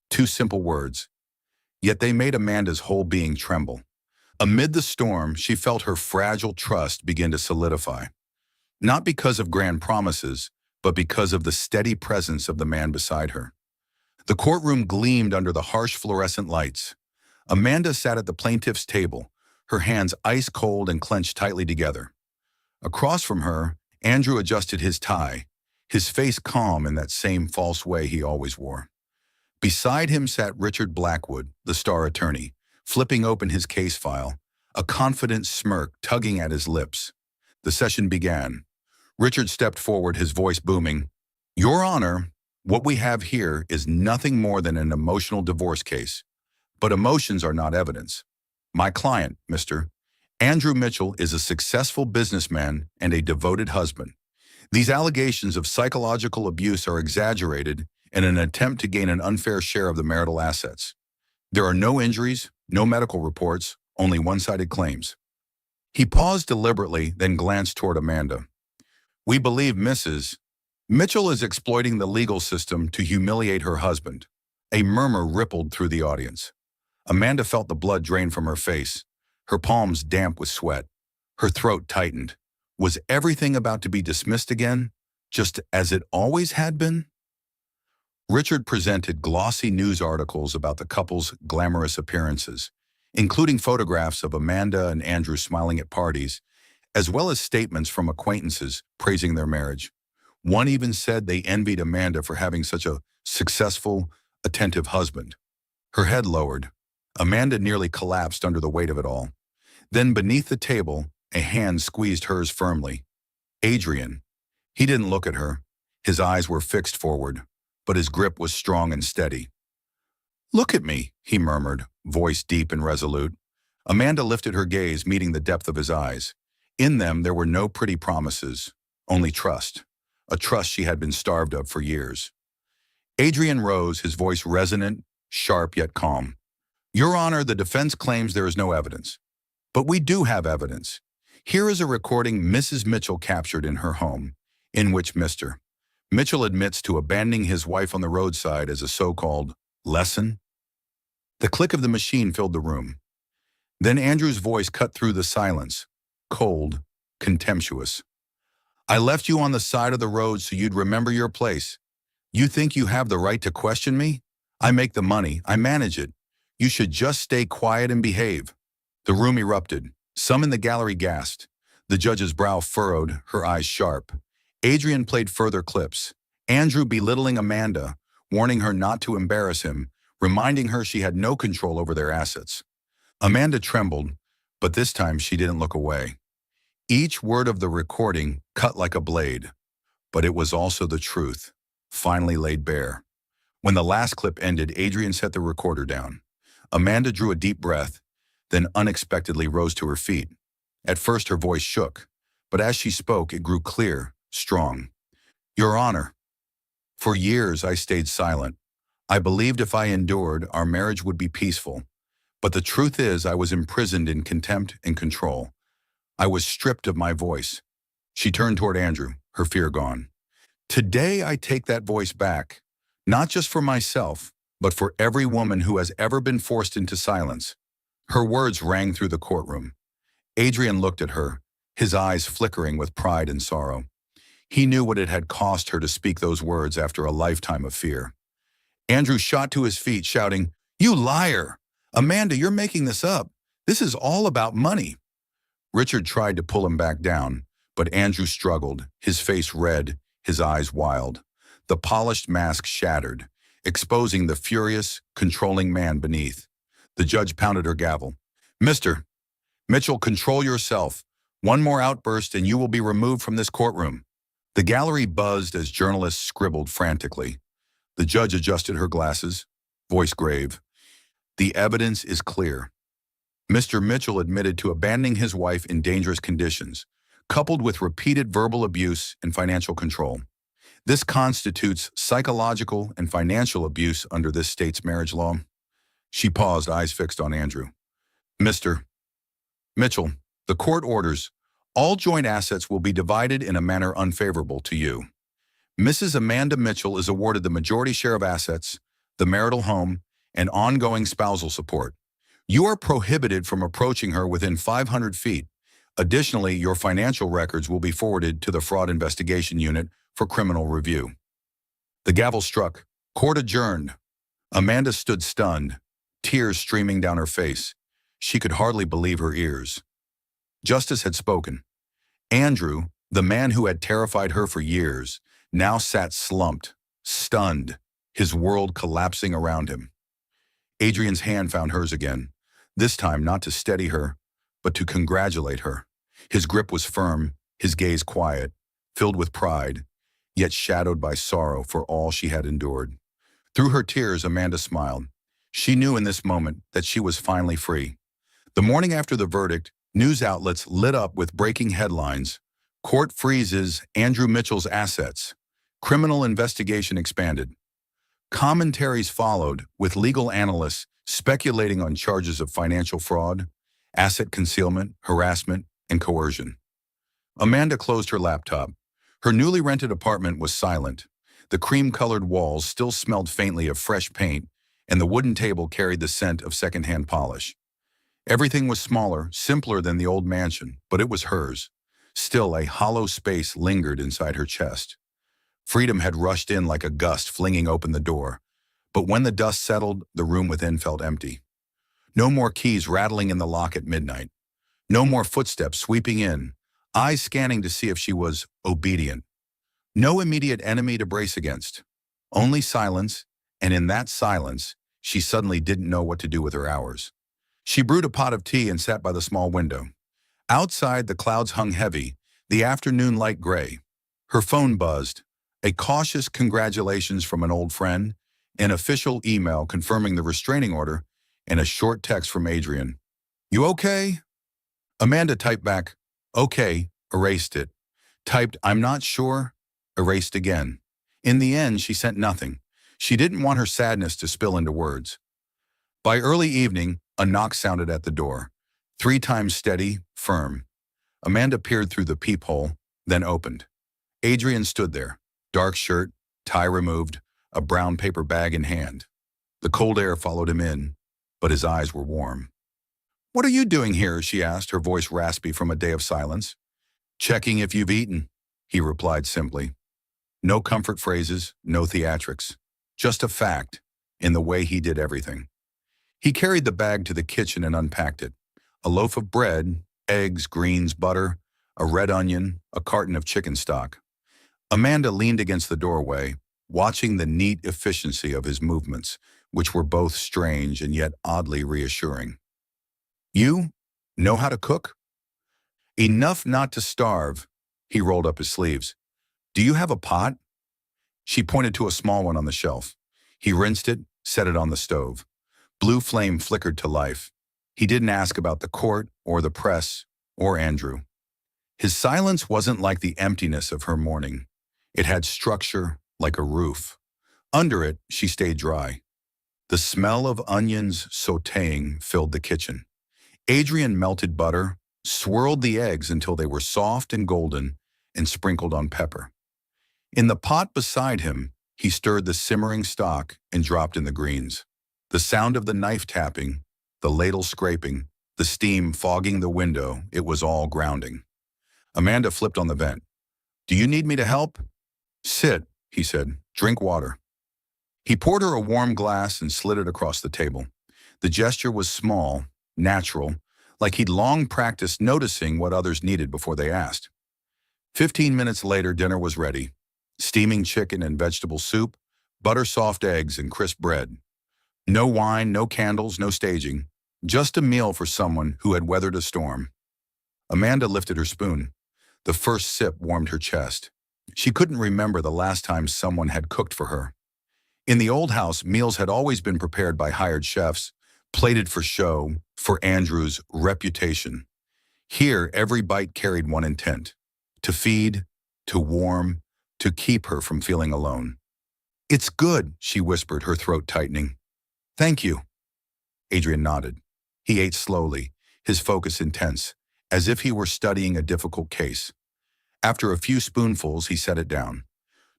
Two simple words. Yet they made Amanda's whole being tremble. Amid the storm, she felt her fragile trust begin to solidify, not because of grand promises, but because of the steady presence of the man beside her. The courtroom gleamed under the harsh fluorescent lights. Amanda sat at the plaintiff's table, her hands ice cold and clenched tightly together. Across from her, Andrew adjusted his tie, his face calm in that same false way he always wore. Beside him sat Richard Blackwood, the star attorney, flipping open his case file, a confident smirk tugging at his lips. The session began. Richard stepped forward, his voice booming. "Your Honor, what we have here is nothing more than an emotional divorce case. But emotions are not evidence. My client, Mr. Andrew Mitchell, is a successful businessman and a devoted husband. These allegations of psychological abuse are exaggerated in an attempt to gain an unfair share of the marital assets. There are no injuries, no medical reports, only one-sided claims." He paused deliberately, then glanced toward Amanda. "We believe Mrs. Mitchell is exploiting the legal system to humiliate her husband." A murmur rippled through the audience. Amanda felt the blood drain from her face, her palms damp with sweat. Her throat tightened. Was everything about to be dismissed again, just as it always had been? Richard presented glossy news articles about the couple's glamorous appearances, including photographs of Amanda and Andrew smiling at parties, as well as statements from acquaintances praising their marriage. One even said they envied Amanda for having such a successful, attentive husband. Her head lowered. Amanda nearly collapsed under the weight of it all. Then beneath the table, a hand squeezed hers firmly. Adrian. He didn't look at her. His eyes were fixed forward, but his grip was strong and steady. "Look at me," he murmured, voice deep and resolute. Amanda lifted her gaze, meeting the depth of his eyes. In them there were no pretty promises, only trust, a trust she had been starved of for years. Adrian rose, his voice resonant, sharp yet calm. "Your Honor, the defense claims there is no evidence. But we do have evidence. Here is a recording Mrs. Mitchell captured in her home, in which Mr. Mitchell admits to abandoning his wife on the roadside as a so-called lesson." The click of the machine filled the room. Then Andrew's voice cut through the silence, cold, contemptuous. "I left you on the side of the road so you'd remember your place. You think you have the right to question me? I make the money, I manage it. You should just stay quiet and behave." The room erupted. Some in the gallery gasped. The judge's brow furrowed, her eyes sharp. Adrian played further clips. Andrew belittling Amanda, warning her not to embarrass him, reminding her she had no control over their assets. Amanda trembled, but this time she didn't look away. Each word of the recording cut like a blade, but it was also the truth, finally laid bare. When the last clip ended, Adrian set the recorder down. Amanda drew a deep breath, then unexpectedly rose to her feet. At first her voice shook, but as she spoke it grew clear, strong. "Your Honor, for years I stayed silent. I believed if I endured, our marriage would be peaceful. But the truth is I was imprisoned in contempt and control. I was stripped of my voice." She turned toward Andrew, her fear gone. "Today I take that voice back, not just for myself, but for every woman who has ever been forced into silence." Her words rang through the courtroom. Adrian looked at her, his eyes flickering with pride and sorrow. He knew what it had cost her to speak those words after a lifetime of fear. Andrew shot to his feet, shouting, "You liar! Amanda, you're making this up. This is all about money." Richard tried to pull him back down, but Andrew struggled, his face red, his eyes wild. The polished mask shattered, exposing the furious, controlling man beneath. The judge pounded her gavel. "Mr. Mitchell, control yourself. One more outburst and you will be removed from this courtroom." The gallery buzzed as journalists scribbled frantically. The judge adjusted her glasses, voice grave. "The evidence is clear. Mr. Mitchell admitted to abandoning his wife in dangerous conditions, coupled with repeated verbal abuse and financial control. This constitutes psychological and financial abuse under this state's marriage law." She paused, eyes fixed on Andrew. "Mr. Mitchell, the court orders all joint assets will be divided in a manner unfavorable to you. Mrs. Amanda Mitchell is awarded the majority share of assets, the marital home, and ongoing spousal support. You are prohibited from approaching her within 500 feet. Additionally, your financial records will be forwarded to the Fraud Investigation Unit for criminal review. The gavel struck. Court adjourned. Amanda stood stunned, tears streaming down her face. She could hardly believe her ears. Justice had spoken. Andrew, the man who had terrified her for years, now sat slumped, stunned, his world collapsing around him. Adrian's hand found hers again, this time not to steady her, but to congratulate her. His grip was firm, his gaze quiet, filled with pride, yet shadowed by sorrow for all she had endured. Through her tears, Amanda smiled. She knew in this moment that she was finally free. The morning after the verdict, news outlets lit up with breaking headlines. Court freezes Andrew Mitchell's assets. Criminal investigation expanded. Commentaries followed, with legal analysts speculating on charges of financial fraud, asset concealment, harassment, and coercion. Amanda closed her laptop. Her newly rented apartment was silent. The cream-colored walls still smelled faintly of fresh paint, and the wooden table carried the scent of secondhand polish. Everything was smaller, simpler than the old mansion, but it was hers. Still, a hollow space lingered inside her chest. Freedom had rushed in like a gust, flinging open the door. But when the dust settled, the room within felt empty. No more keys rattling in the lock at midnight. No more footsteps sweeping in, eyes scanning to see if she was obedient. No immediate enemy to brace against. Only silence, and in that silence, she suddenly didn't know what to do with her hours. She brewed a pot of tea and sat by the small window. Outside, the clouds hung heavy, the afternoon light gray. Her phone buzzed. A cautious congratulations from an old friend, an official email confirming the restraining order, and a short text from Adrian. "You okay?" Amanda typed back, "Okay," erased it. Typed, "I'm not sure," erased again. In the end, she sent nothing. She didn't want her sadness to spill into words. By early evening, a knock sounded at the door. 3 times steady, firm. Amanda peered through the peephole, then opened. Adrian stood there, dark shirt, tie removed, a brown paper bag in hand. The cold air followed him in, but his eyes were warm. "What are you doing here?" she asked, her voice raspy from a day of silence. "Checking if you've eaten," he replied simply. No comfort phrases, no theatrics. Just a fact, in the way he did everything. He carried the bag to the kitchen and unpacked it. A loaf of bread, eggs, greens, butter, a red onion, a carton of chicken stock. Amanda leaned against the doorway, watching the neat efficiency of his movements, which were both strange and yet oddly reassuring. "You know how to cook?" "Enough not to starve." He rolled up his sleeves. "Do you have a pot?" She pointed to a small one on the shelf. He rinsed it, set it on the stove. Blue flame flickered to life. He didn't ask about the court or the press or Andrew. His silence wasn't like the emptiness of her morning. It had structure, like a roof. Under it, she stayed dry. The smell of onions sautéing filled the kitchen. Adrian melted butter, swirled the eggs until they were soft and golden, and sprinkled on pepper. In the pot beside him, he stirred the simmering stock and dropped in the greens. The sound of the knife tapping, the ladle scraping, the steam fogging the window, it was all grounding. Amanda flipped on the vent. "Do you need me to help?" "Sit," he said. "Drink water." He poured her a warm glass and slid it across the table. The gesture was small, natural, like he'd long practiced noticing what others needed before they asked. 15 minutes later, dinner was ready. Steaming chicken and vegetable soup, butter-soft eggs and crisp bread. No wine, no candles, no staging. Just a meal for someone who had weathered a storm. Amanda lifted her spoon. The first sip warmed her chest. She couldn't remember the last time someone had cooked for her. In the old house, meals had always been prepared by hired chefs, plated for show, for Andrew's reputation. Here, every bite carried one intent: to feed, to warm, to keep her from feeling alone. "It's good," she whispered, her throat tightening. "Thank you." Adrian nodded. He ate slowly, his focus intense, as if he were studying a difficult case. After a few spoonfuls, he set it down.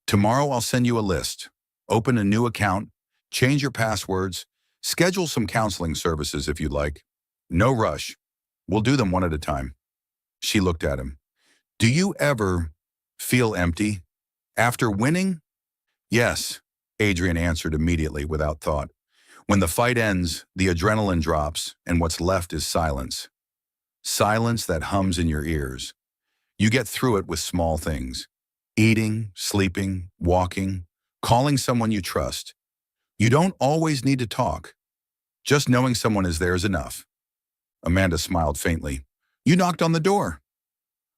"Tomorrow I'll send you a list. Open a new account, change your passwords, Schedule some counseling services if you'd like. No rush. We'll do them one at a time. She looked at him. Do you ever feel empty? After winning? Yes, Adrian answered immediately without thought. When the fight ends, the adrenaline drops, and what's left is silence. Silence that hums in your ears. You get through it with small things. Eating, sleeping, walking, calling someone you trust. You don't always need to talk. Just knowing someone is there is enough. Amanda smiled faintly. You knocked on the door.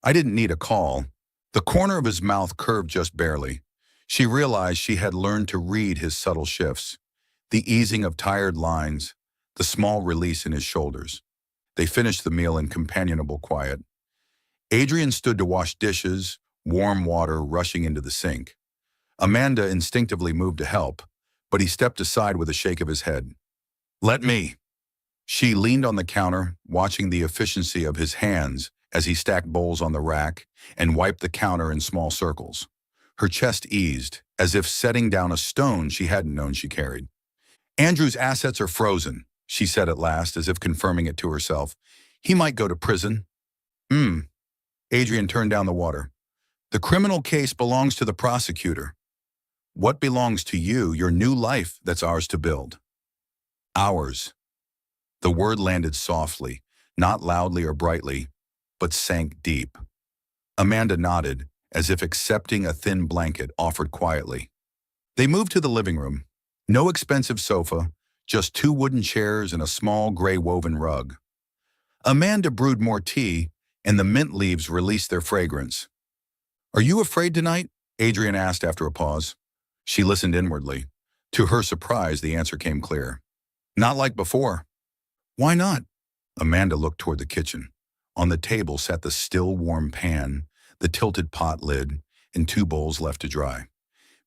I didn't need a call. The corner of his mouth curved just barely. She realized she had learned to read his subtle shifts, the easing of tired lines, the small release in his shoulders. They finished the meal in companionable quiet. Adrian stood to wash dishes, warm water rushing into the sink. Amanda instinctively moved to help, but he stepped aside with a shake of his head. Let me. She leaned on the counter, watching the efficiency of his hands as he stacked bowls on the rack and wiped the counter in small circles. Her chest eased, as if setting down a stone she hadn't known she carried. Andrew's assets are frozen, she said at last, as if confirming it to herself. He might go to prison. Adrian turned down the water. The criminal case belongs to the prosecutor. What belongs to you, your new life that's ours to build? Ours. The word landed softly, not loudly or brightly, but sank deep. Amanda nodded, as if accepting a thin blanket offered quietly. They moved to the living room. No expensive sofa, just 2 wooden chairs and a small gray woven rug. Amanda brewed more tea, and the mint leaves released their fragrance. Are you afraid tonight? Adrian asked after a pause. She listened inwardly. To her surprise, the answer came clear. Not like before. Why not? Amanda looked toward the kitchen. On the table sat the still warm pan, the tilted pot lid, and 2 bowls left to dry.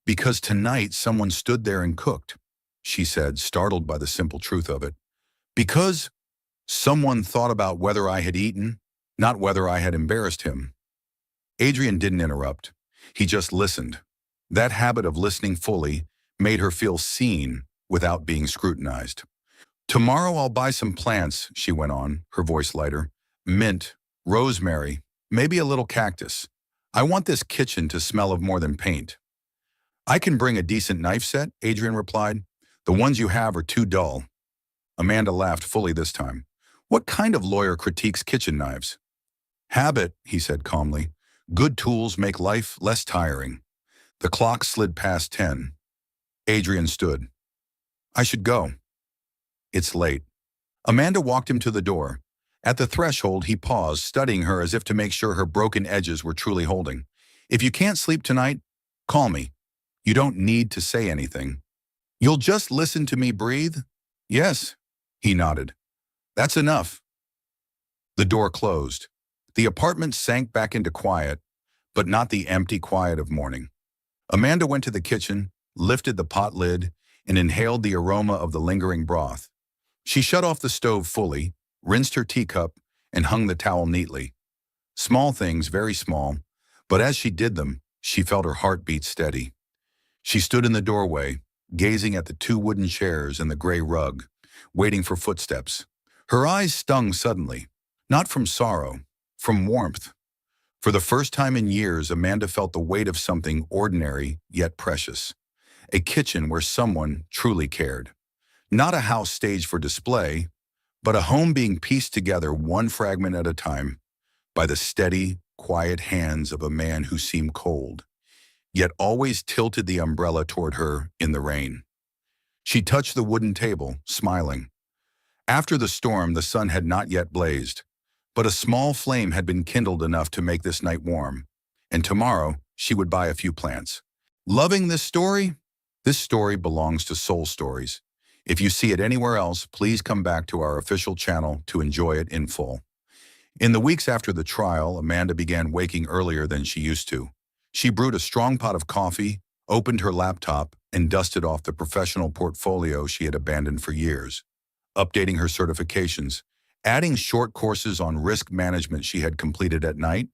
Because tonight someone stood there and cooked, she said, startled by the simple truth of it. Because someone thought about whether I had eaten, not whether I had embarrassed him. Adrian didn't interrupt. He just listened. That habit of listening fully made her feel seen without being scrutinized. Tomorrow I'll buy some plants, she went on, her voice lighter. Mint, rosemary, maybe a little cactus. I want this kitchen to smell of more than paint. I can bring a decent knife set, Adrian replied. The ones you have are too dull. Amanda laughed fully this time. What kind of lawyer critiques kitchen knives? Habit, he said calmly. Good tools make life less tiring. The clock slid past 10. Adrian stood. I should go. It's late. Amanda walked him to the door. At the threshold, he paused, studying her as if to make sure her broken edges were truly holding. If you can't sleep tonight, call me. You don't need to say anything. You'll just listen to me breathe? Yes, he nodded. That's enough. The door closed. The apartment sank back into quiet, but not the empty quiet of morning. Amanda went to the kitchen, lifted the pot lid, and inhaled the aroma of the lingering broth. She shut off the stove fully, rinsed her teacup, and hung the towel neatly. Small things, very small, but as she did them, she felt her heart beat steady. She stood in the doorway, gazing at the 2 wooden chairs and the gray rug, waiting for footsteps. Her eyes stung suddenly, not from sorrow, from warmth. For the first time in years, Amanda felt the weight of something ordinary yet precious. A kitchen where someone truly cared. Not a house staged for display, but a home being pieced together one fragment at a time by the steady, quiet hands of a man who seemed cold, yet always tilted the umbrella toward her in the rain. She touched the wooden table, smiling. After the storm, the sun had not yet blazed, but a small flame had been kindled enough to make this night warm, and tomorrow she would buy a few plants. Loving this story? This story belongs to Soul Stories. If you see it anywhere else, please come back to our official channel to enjoy it in full. In the weeks after the trial, Amanda began waking earlier than she used to. She brewed a strong pot of coffee, opened her laptop, and dusted off the professional portfolio she had abandoned for years, updating her certifications, adding short courses on risk management she had completed at night,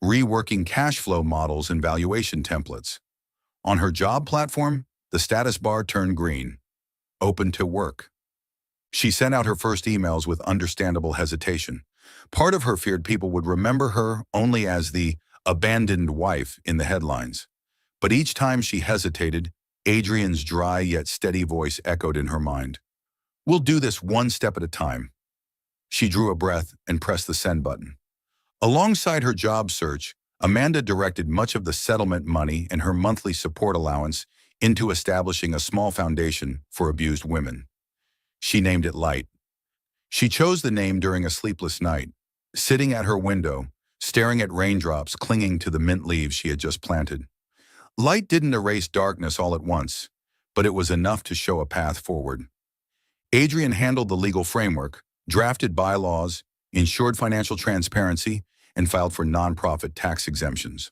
reworking cash flow models and valuation templates. On her job platform, the status bar turned green. Open to work. She sent out her first emails with understandable hesitation. Part of her feared people would remember her only as the abandoned wife in the headlines. But each time she hesitated, Adrian's dry yet steady voice echoed in her mind. We'll do this one step at a time. She drew a breath and pressed the send button. Alongside her job search, Amanda directed much of the settlement money and her monthly support allowance into establishing a small foundation for abused women. She named it Light. She chose the name during a sleepless night, sitting at her window, staring at raindrops clinging to the mint leaves she had just planted. Light didn't erase darkness all at once, but it was enough to show a path forward. Adrian handled the legal framework, drafted bylaws, ensured financial transparency, and filed for nonprofit tax exemptions.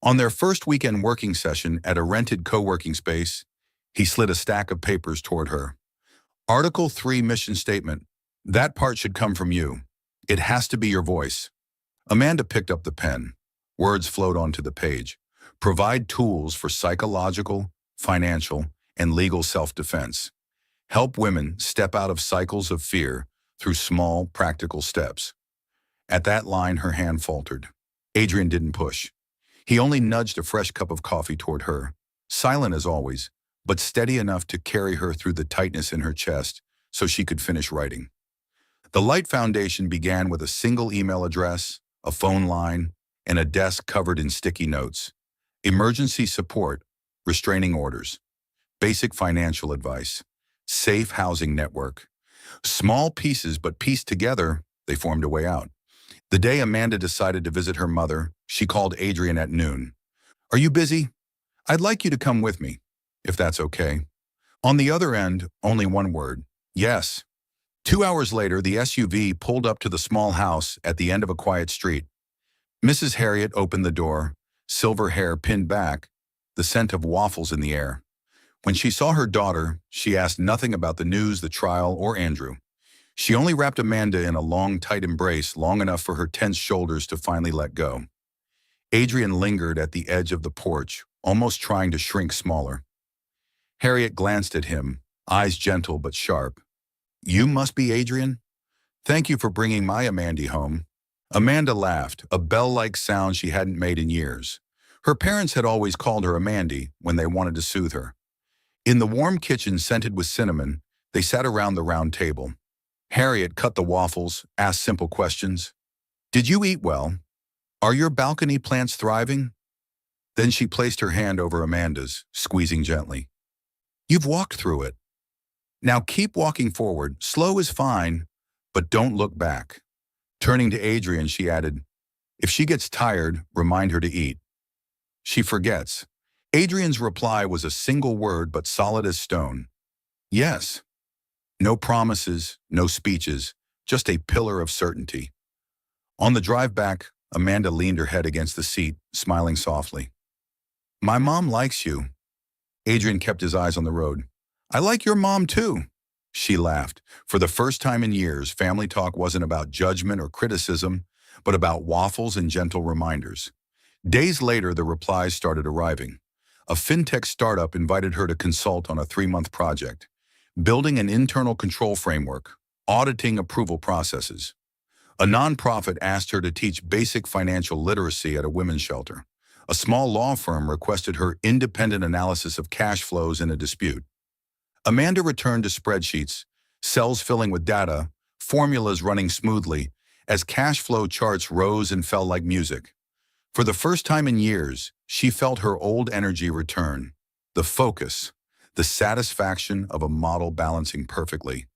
On their first weekend working session at a rented co-working space, he slid a stack of papers toward her. Article 3 mission statement. That part should come from you. It has to be your voice. Amanda picked up the pen. Words flowed onto the page. Provide tools for psychological, financial, and legal self-defense. Help women step out of cycles of fear through small, practical steps. At that line, her hand faltered. Adrian didn't push. He only nudged a fresh cup of coffee toward her, silent as always, but steady enough to carry her through the tightness in her chest so she could finish writing. The Light Foundation began with a single email address, a phone line, and a desk covered in sticky notes. Emergency support, restraining orders, basic financial advice, safe housing network. Small pieces, but pieced together, they formed a way out. The day Amanda decided to visit her mother, she called Adrian at noon. Are you busy? I'd like you to come with me, if that's okay. On the other end, only one word. Yes. 2 hours later, the SUV pulled up to the small house at the end of a quiet street. Mrs. Harriet opened the door, silver hair pinned back, the scent of waffles in the air. When she saw her daughter, she asked nothing about the news, the trial, or Andrew. She only wrapped Amanda in a long, tight embrace, long enough for her tense shoulders to finally let go. Adrian lingered at the edge of the porch, almost trying to shrink smaller. Harriet glanced at him, eyes gentle but sharp. You must be Adrian? Thank you for bringing my Amandy home. Amanda laughed, a bell-like sound she hadn't made in years. Her parents had always called her Amandy when they wanted to soothe her. In the warm kitchen scented with cinnamon, they sat around the round table. Harriet cut the waffles, asked simple questions. Did you eat well? Are your balcony plants thriving? Then she placed her hand over Amanda's, squeezing gently. You've walked through it. Now keep walking forward. Slow is fine, but don't look back. Turning to Adrian, she added, if she gets tired, remind her to eat. She forgets. Adrian's reply was a single word but solid as stone. Yes. No promises, no speeches, just a pillar of certainty. On the drive back, Amanda leaned her head against the seat, smiling softly. My mom likes you. Adrian kept his eyes on the road. I like your mom too. She laughed. For the first time in years, family talk wasn't about judgment or criticism, but about waffles and gentle reminders. Days later, the replies started arriving. A fintech startup invited her to consult on a 3-month project, building an internal control framework, auditing approval processes. A nonprofit asked her to teach basic financial literacy at a women's shelter. A small law firm requested her independent analysis of cash flows in a dispute. Amanda returned to spreadsheets, cells filling with data, formulas running smoothly, as cash flow charts rose and fell like music. For the first time in years, she felt her old energy return, the focus, the satisfaction of a model balancing perfectly,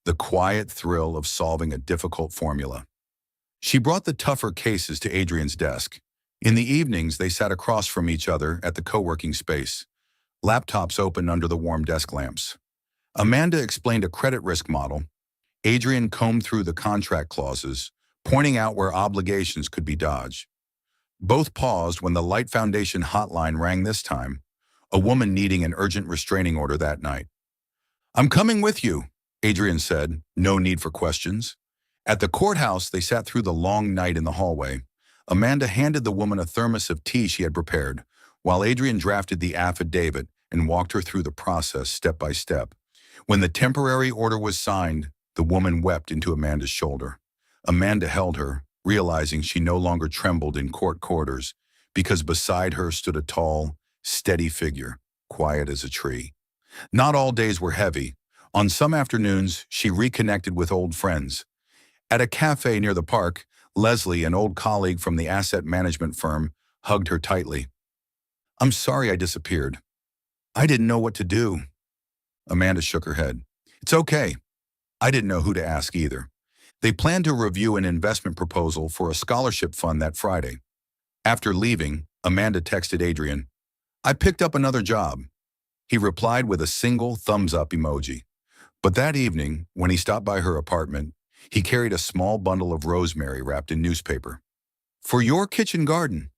the quiet thrill of solving a difficult formula. She brought the tougher cases to Adrian's desk. In the evenings, they sat across from each other at the co-working space, laptops open under the warm desk lamps. Amanda explained a credit risk model. Adrian combed through the contract clauses, pointing out where obligations could be dodged. Both paused when the Light Foundation hotline rang this time, a woman needing an urgent restraining order that night. I'm coming with you, Adrian said, no need for questions. At the courthouse, they sat through the long night in the hallway. Amanda handed the woman a thermos of tea she had prepared, while Adrian drafted the affidavit and walked her through the process step by step. When the temporary order was signed, the woman wept into Amanda's shoulder. Amanda held her, realizing she no longer trembled in court corridors, because beside her stood a tall, steady figure, quiet as a tree. Not all days were heavy. On some afternoons, she reconnected with old friends. At a cafe near the park, Leslie, an old colleague from the asset management firm, hugged her tightly. "I'm sorry I disappeared. I didn't know what to do." Amanda shook her head. "It's okay. I didn't know who to ask either." They planned to review an investment proposal for a scholarship fund that Friday. After leaving, Amanda texted Adrian, "I picked up another job." He replied with a single thumbs-up emoji. But that evening, when he stopped by her apartment, he carried a small bundle of rosemary wrapped in newspaper. "For your kitchen garden."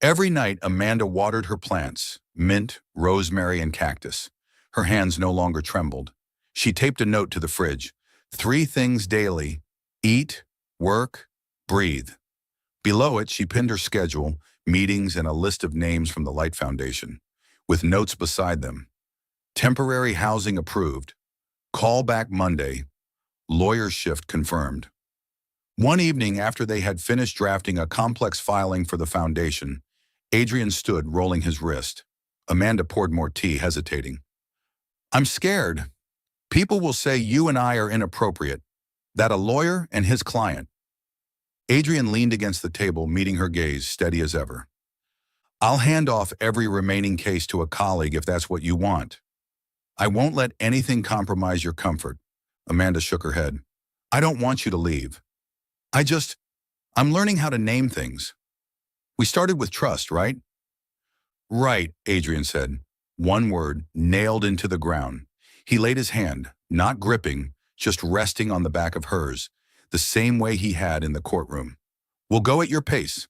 Every night, Amanda watered her plants, mint, rosemary, and cactus. Her hands no longer trembled. She taped a note to the fridge. 3 things daily: eat, work, breathe. Below it, she pinned her schedule, meetings, and a list of names from the Light Foundation, with notes beside them. Temporary housing approved. Call back Monday. Lawyer shift confirmed. One evening, after they had finished drafting a complex filing for the foundation, Adrian stood, rolling his wrist. Amanda poured more tea, hesitating. "I'm scared. People will say you and I are inappropriate. That a lawyer and his client." Adrian leaned against the table, meeting her gaze, steady as ever. "I'll hand off every remaining case to a colleague if that's what you want. I won't let anything compromise your comfort." Amanda shook her head. "I don't want you to leave. I'm learning how to name things. We started with trust, right?" "Right," Adrian said. One word, nailed into the ground. He laid his hand, not gripping, just resting on the back of hers, the same way he had in the courtroom. "We'll go at your pace."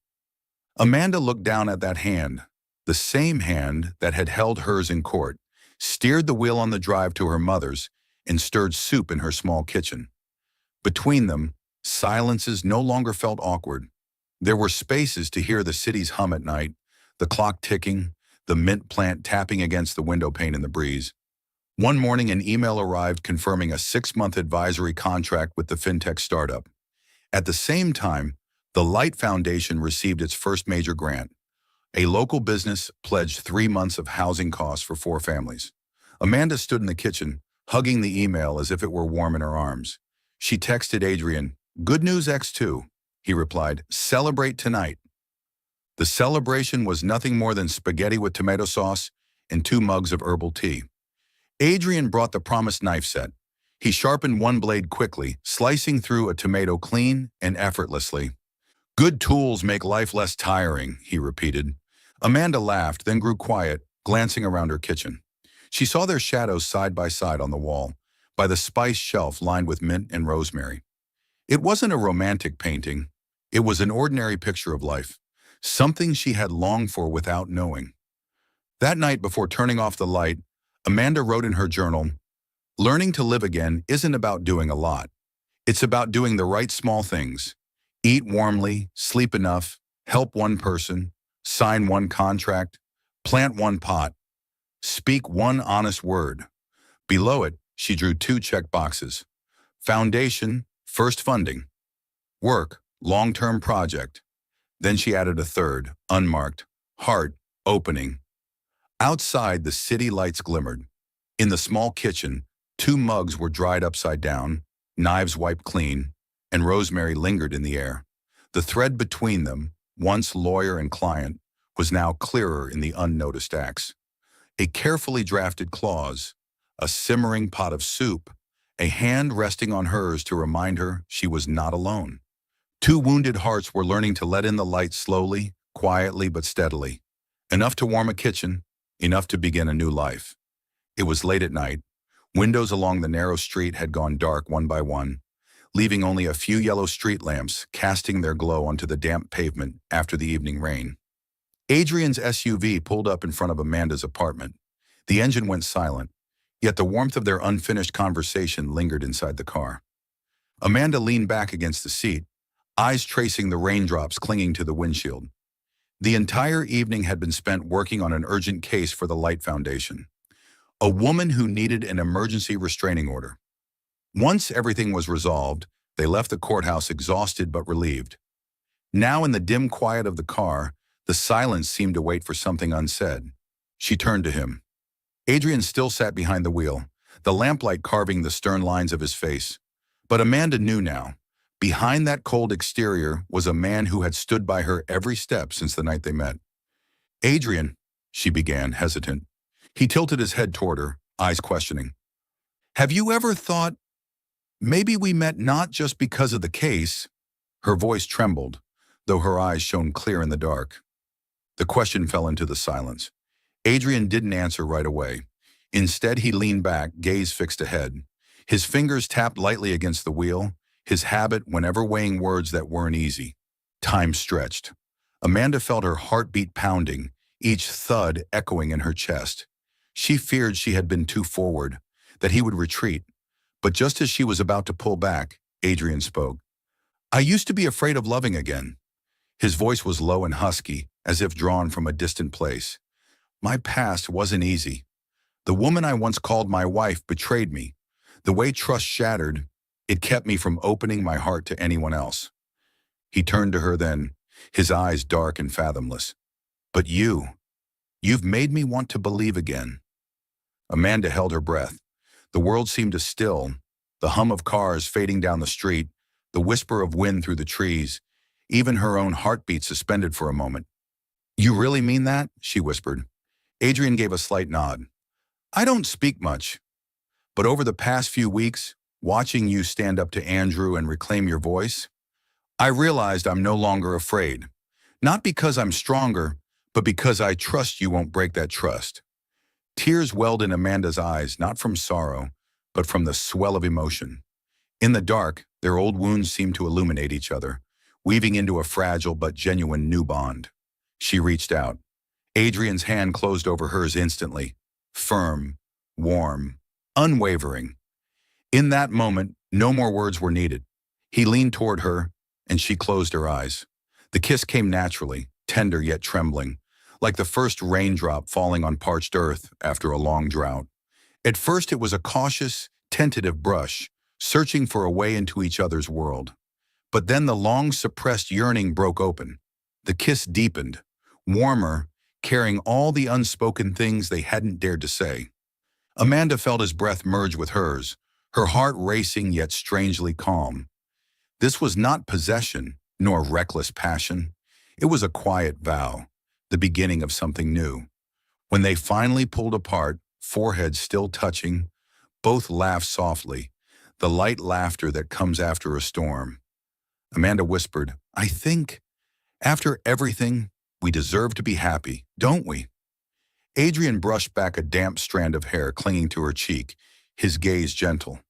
Amanda looked down at that hand, the same hand that had held hers in court, steered the wheel on the drive to her mother's, and stirred soup in her small kitchen. Between them, silences no longer felt awkward. There were spaces to hear the city's hum at night, the clock ticking, the mint plant tapping against the window pane in the breeze. One morning, an email arrived confirming a 6-month advisory contract with the fintech startup. At the same time, the Light Foundation received its first major grant. A local business pledged 3 months of housing costs for 4 families. Amanda stood in the kitchen, hugging the email as if it were warm in her arms. She texted Adrian, "Good news X2. He replied, "Celebrate tonight." The celebration was nothing more than spaghetti with tomato sauce and 2 mugs of herbal tea. Adrian brought the promised knife set. He sharpened one blade quickly, slicing through a tomato clean and effortlessly. "Good tools make life less tiring," he repeated. Amanda laughed, then grew quiet, glancing around her kitchen. She saw their shadows side by side on the wall, by the spice shelf lined with mint and rosemary. It wasn't a romantic painting. It was an ordinary picture of life, something she had longed for without knowing. That night, before turning off the light, Amanda wrote in her journal, "Learning to live again isn't about doing a lot. It's about doing the right small things. Eat warmly, sleep enough, help one person, sign one contract, plant one pot, speak one honest word." Below it, she drew 2 check boxes. Foundation, first funding. Work, long-term project. Then she added a third, unmarked, heart, opening. Outside, the city lights glimmered. In the small kitchen, 2 mugs were dried upside down, knives wiped clean, and rosemary lingered in the air. The thread between them, once lawyer and client, was now clearer in the unnoticed acts. A carefully drafted clause, a simmering pot of soup, a hand resting on hers to remind her she was not alone. 2 wounded hearts were learning to let in the light slowly, quietly, but steadily. Enough to warm a kitchen, enough to begin a new life. It was late at night. Windows along the narrow street had gone dark one by one, leaving only a few yellow street lamps casting their glow onto the damp pavement after the evening rain. Adrian's SUV pulled up in front of Amanda's apartment. The engine went silent, yet the warmth of their unfinished conversation lingered inside the car. Amanda leaned back against the seat, eyes tracing the raindrops clinging to the windshield. The entire evening had been spent working on an urgent case for the Light Foundation. A woman who needed an emergency restraining order. Once everything was resolved, they left the courthouse exhausted but relieved. Now in the dim quiet of the car, the silence seemed to wait for something unsaid. She turned to him. Adrian still sat behind the wheel, the lamplight carving the stern lines of his face. But Amanda knew now. Behind that cold exterior was a man who had stood by her every step since the night they met. Adrian, she began, hesitant. He tilted his head toward her, eyes questioning. Have you ever thought, maybe we met not just because of the case? Her voice trembled, though her eyes shone clear in the dark. The question fell into the silence. Adrian didn't answer right away. Instead, he leaned back, gaze fixed ahead. His fingers tapped lightly against the wheel, his habit whenever weighing words that weren't easy. Time stretched. Amanda felt her heartbeat pounding, each thud echoing in her chest. She feared she had been too forward, that he would retreat. But just as she was about to pull back, Adrian spoke. I used to be afraid of loving again. His voice was low and husky, as if drawn from a distant place. My past wasn't easy. The woman I once called my wife betrayed me. The way trust shattered, it kept me from opening my heart to anyone else. He turned to her then, his eyes dark and fathomless. But you've made me want to believe again. Amanda held her breath. The world seemed to still, the hum of cars fading down the street, the whisper of wind through the trees, even her own heartbeat suspended for a moment. You really mean that? She whispered. Adrian gave a slight nod. I don't speak much, but over the past few weeks, watching you stand up to Andrew and reclaim your voice, I realized I'm no longer afraid. Not because I'm stronger, but because I trust you won't break that trust. Tears welled in Amanda's eyes, not from sorrow, but from the swell of emotion. In the dark, their old wounds seemed to illuminate each other, weaving into a fragile but genuine new bond. She reached out. Adrian's hand closed over hers instantly, firm, warm, unwavering. In that moment, no more words were needed. He leaned toward her, and she closed her eyes. The kiss came naturally, tender yet trembling, like the first raindrop falling on parched earth after a long drought. At first it was a cautious, tentative brush, searching for a way into each other's world. But then the long-suppressed yearning broke open. The kiss deepened, warmer, carrying all the unspoken things they hadn't dared to say. Amanda felt his breath merge with hers, her heart racing yet strangely calm. This was not possession, nor reckless passion. It was a quiet vow, the beginning of something new. When they finally pulled apart, foreheads still touching, both laughed softly, the light laughter that comes after a storm. Amanda whispered, I think, after everything, we deserve to be happy, don't we? Adrian brushed back a damp strand of hair clinging to her cheek, his gaze gentle.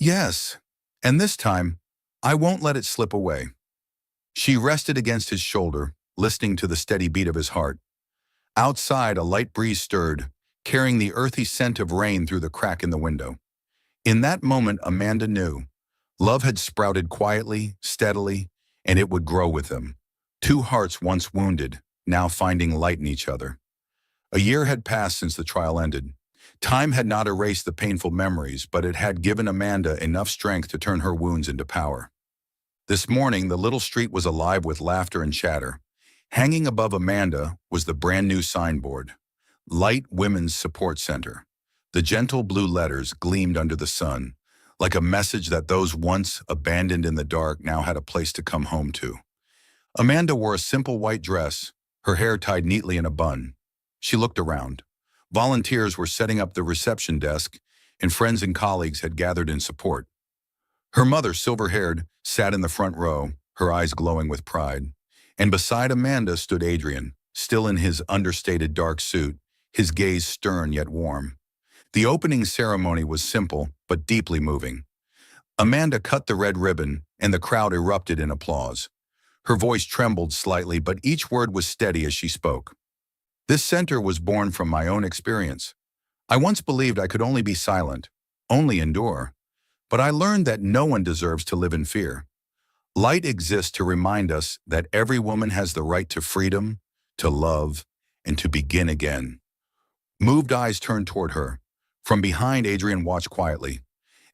Yes, and this time, I won't let it slip away. She rested against his shoulder, listening to the steady beat of his heart. Outside, a light breeze stirred, carrying the earthy scent of rain through the crack in the window. In that moment, Amanda knew. Love had sprouted quietly, steadily, and it would grow with them. Two hearts once wounded, now finding light in each other. A year had passed since the trial ended. Time had not erased the painful memories, but it had given Amanda enough strength to turn her wounds into power. This morning, the little street was alive with laughter and chatter. Hanging above Amanda was the brand new signboard, Light Women's Support Center. The gentle blue letters gleamed under the sun, like a message that those once abandoned in the dark now had a place to come home to. Amanda wore a simple white dress, her hair tied neatly in a bun. She looked around. Volunteers were setting up the reception desk, and friends and colleagues had gathered in support. Her mother, silver-haired, sat in the front row, her eyes glowing with pride. And beside Amanda stood Adrian, still in his understated dark suit, his gaze stern yet warm. The opening ceremony was simple, but deeply moving. Amanda cut the red ribbon, and the crowd erupted in applause. Her voice trembled slightly, but each word was steady as she spoke. This center was born from my own experience. I once believed I could only be silent, only endure. But I learned that no one deserves to live in fear. Light exists to remind us that every woman has the right to freedom, to love, and to begin again. Moved eyes turned toward her, From behind, Adrian watched quietly.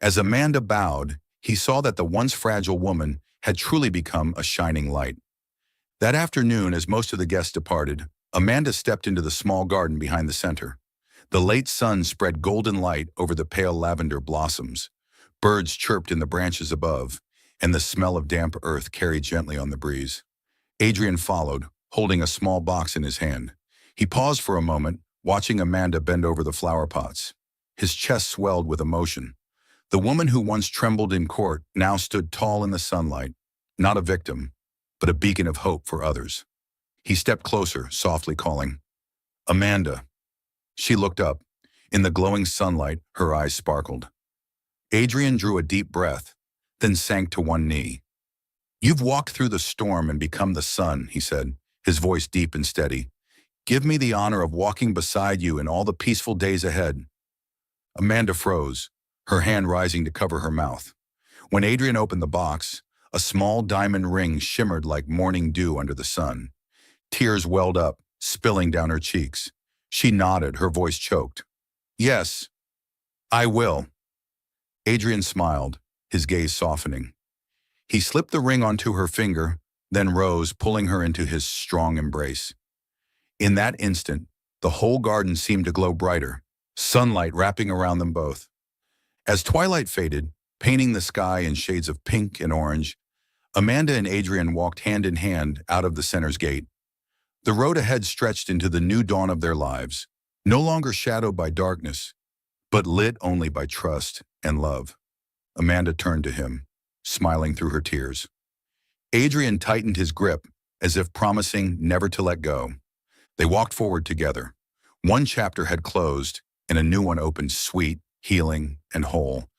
As Amanda bowed, he saw that the once fragile woman had truly become a shining light. That afternoon, as most of the guests departed, Amanda stepped into the small garden behind the center. The late sun spread golden light over the pale lavender blossoms. Birds chirped in the branches above, and the smell of damp earth carried gently on the breeze. Adrian followed, holding a small box in his hand. He paused for a moment, watching Amanda bend over the flower pots. His chest swelled with emotion. The woman who once trembled in court now stood tall in the sunlight, not a victim, but a beacon of hope for others. He stepped closer, softly calling, "Amanda." She looked up. In the glowing sunlight, her eyes sparkled. Adrian drew a deep breath, then sank to one knee. "You've walked through the storm and become the sun," he said, his voice deep and steady. "Give me the honor of walking beside you in all the peaceful days ahead." Amanda froze, her hand rising to cover her mouth. When Adrian opened the box, a small diamond ring shimmered like morning dew under the sun. Tears welled up, spilling down her cheeks. She nodded, her voice choked. "Yes, I will." Adrian smiled, his gaze softening. He slipped the ring onto her finger, then rose, pulling her into his strong embrace. In that instant, the whole garden seemed to glow brighter, sunlight wrapping around them both. As twilight faded, painting the sky in shades of pink and orange, Amanda and Adrian walked hand in hand out of the center's gate. The road ahead stretched into the new dawn of their lives, no longer shadowed by darkness, but lit only by trust and love. Amanda turned to him, smiling through her tears. Adrian tightened his grip, as if promising never to let go. They walked forward together. One chapter had closed, and a new one opened, sweet, healing, and whole.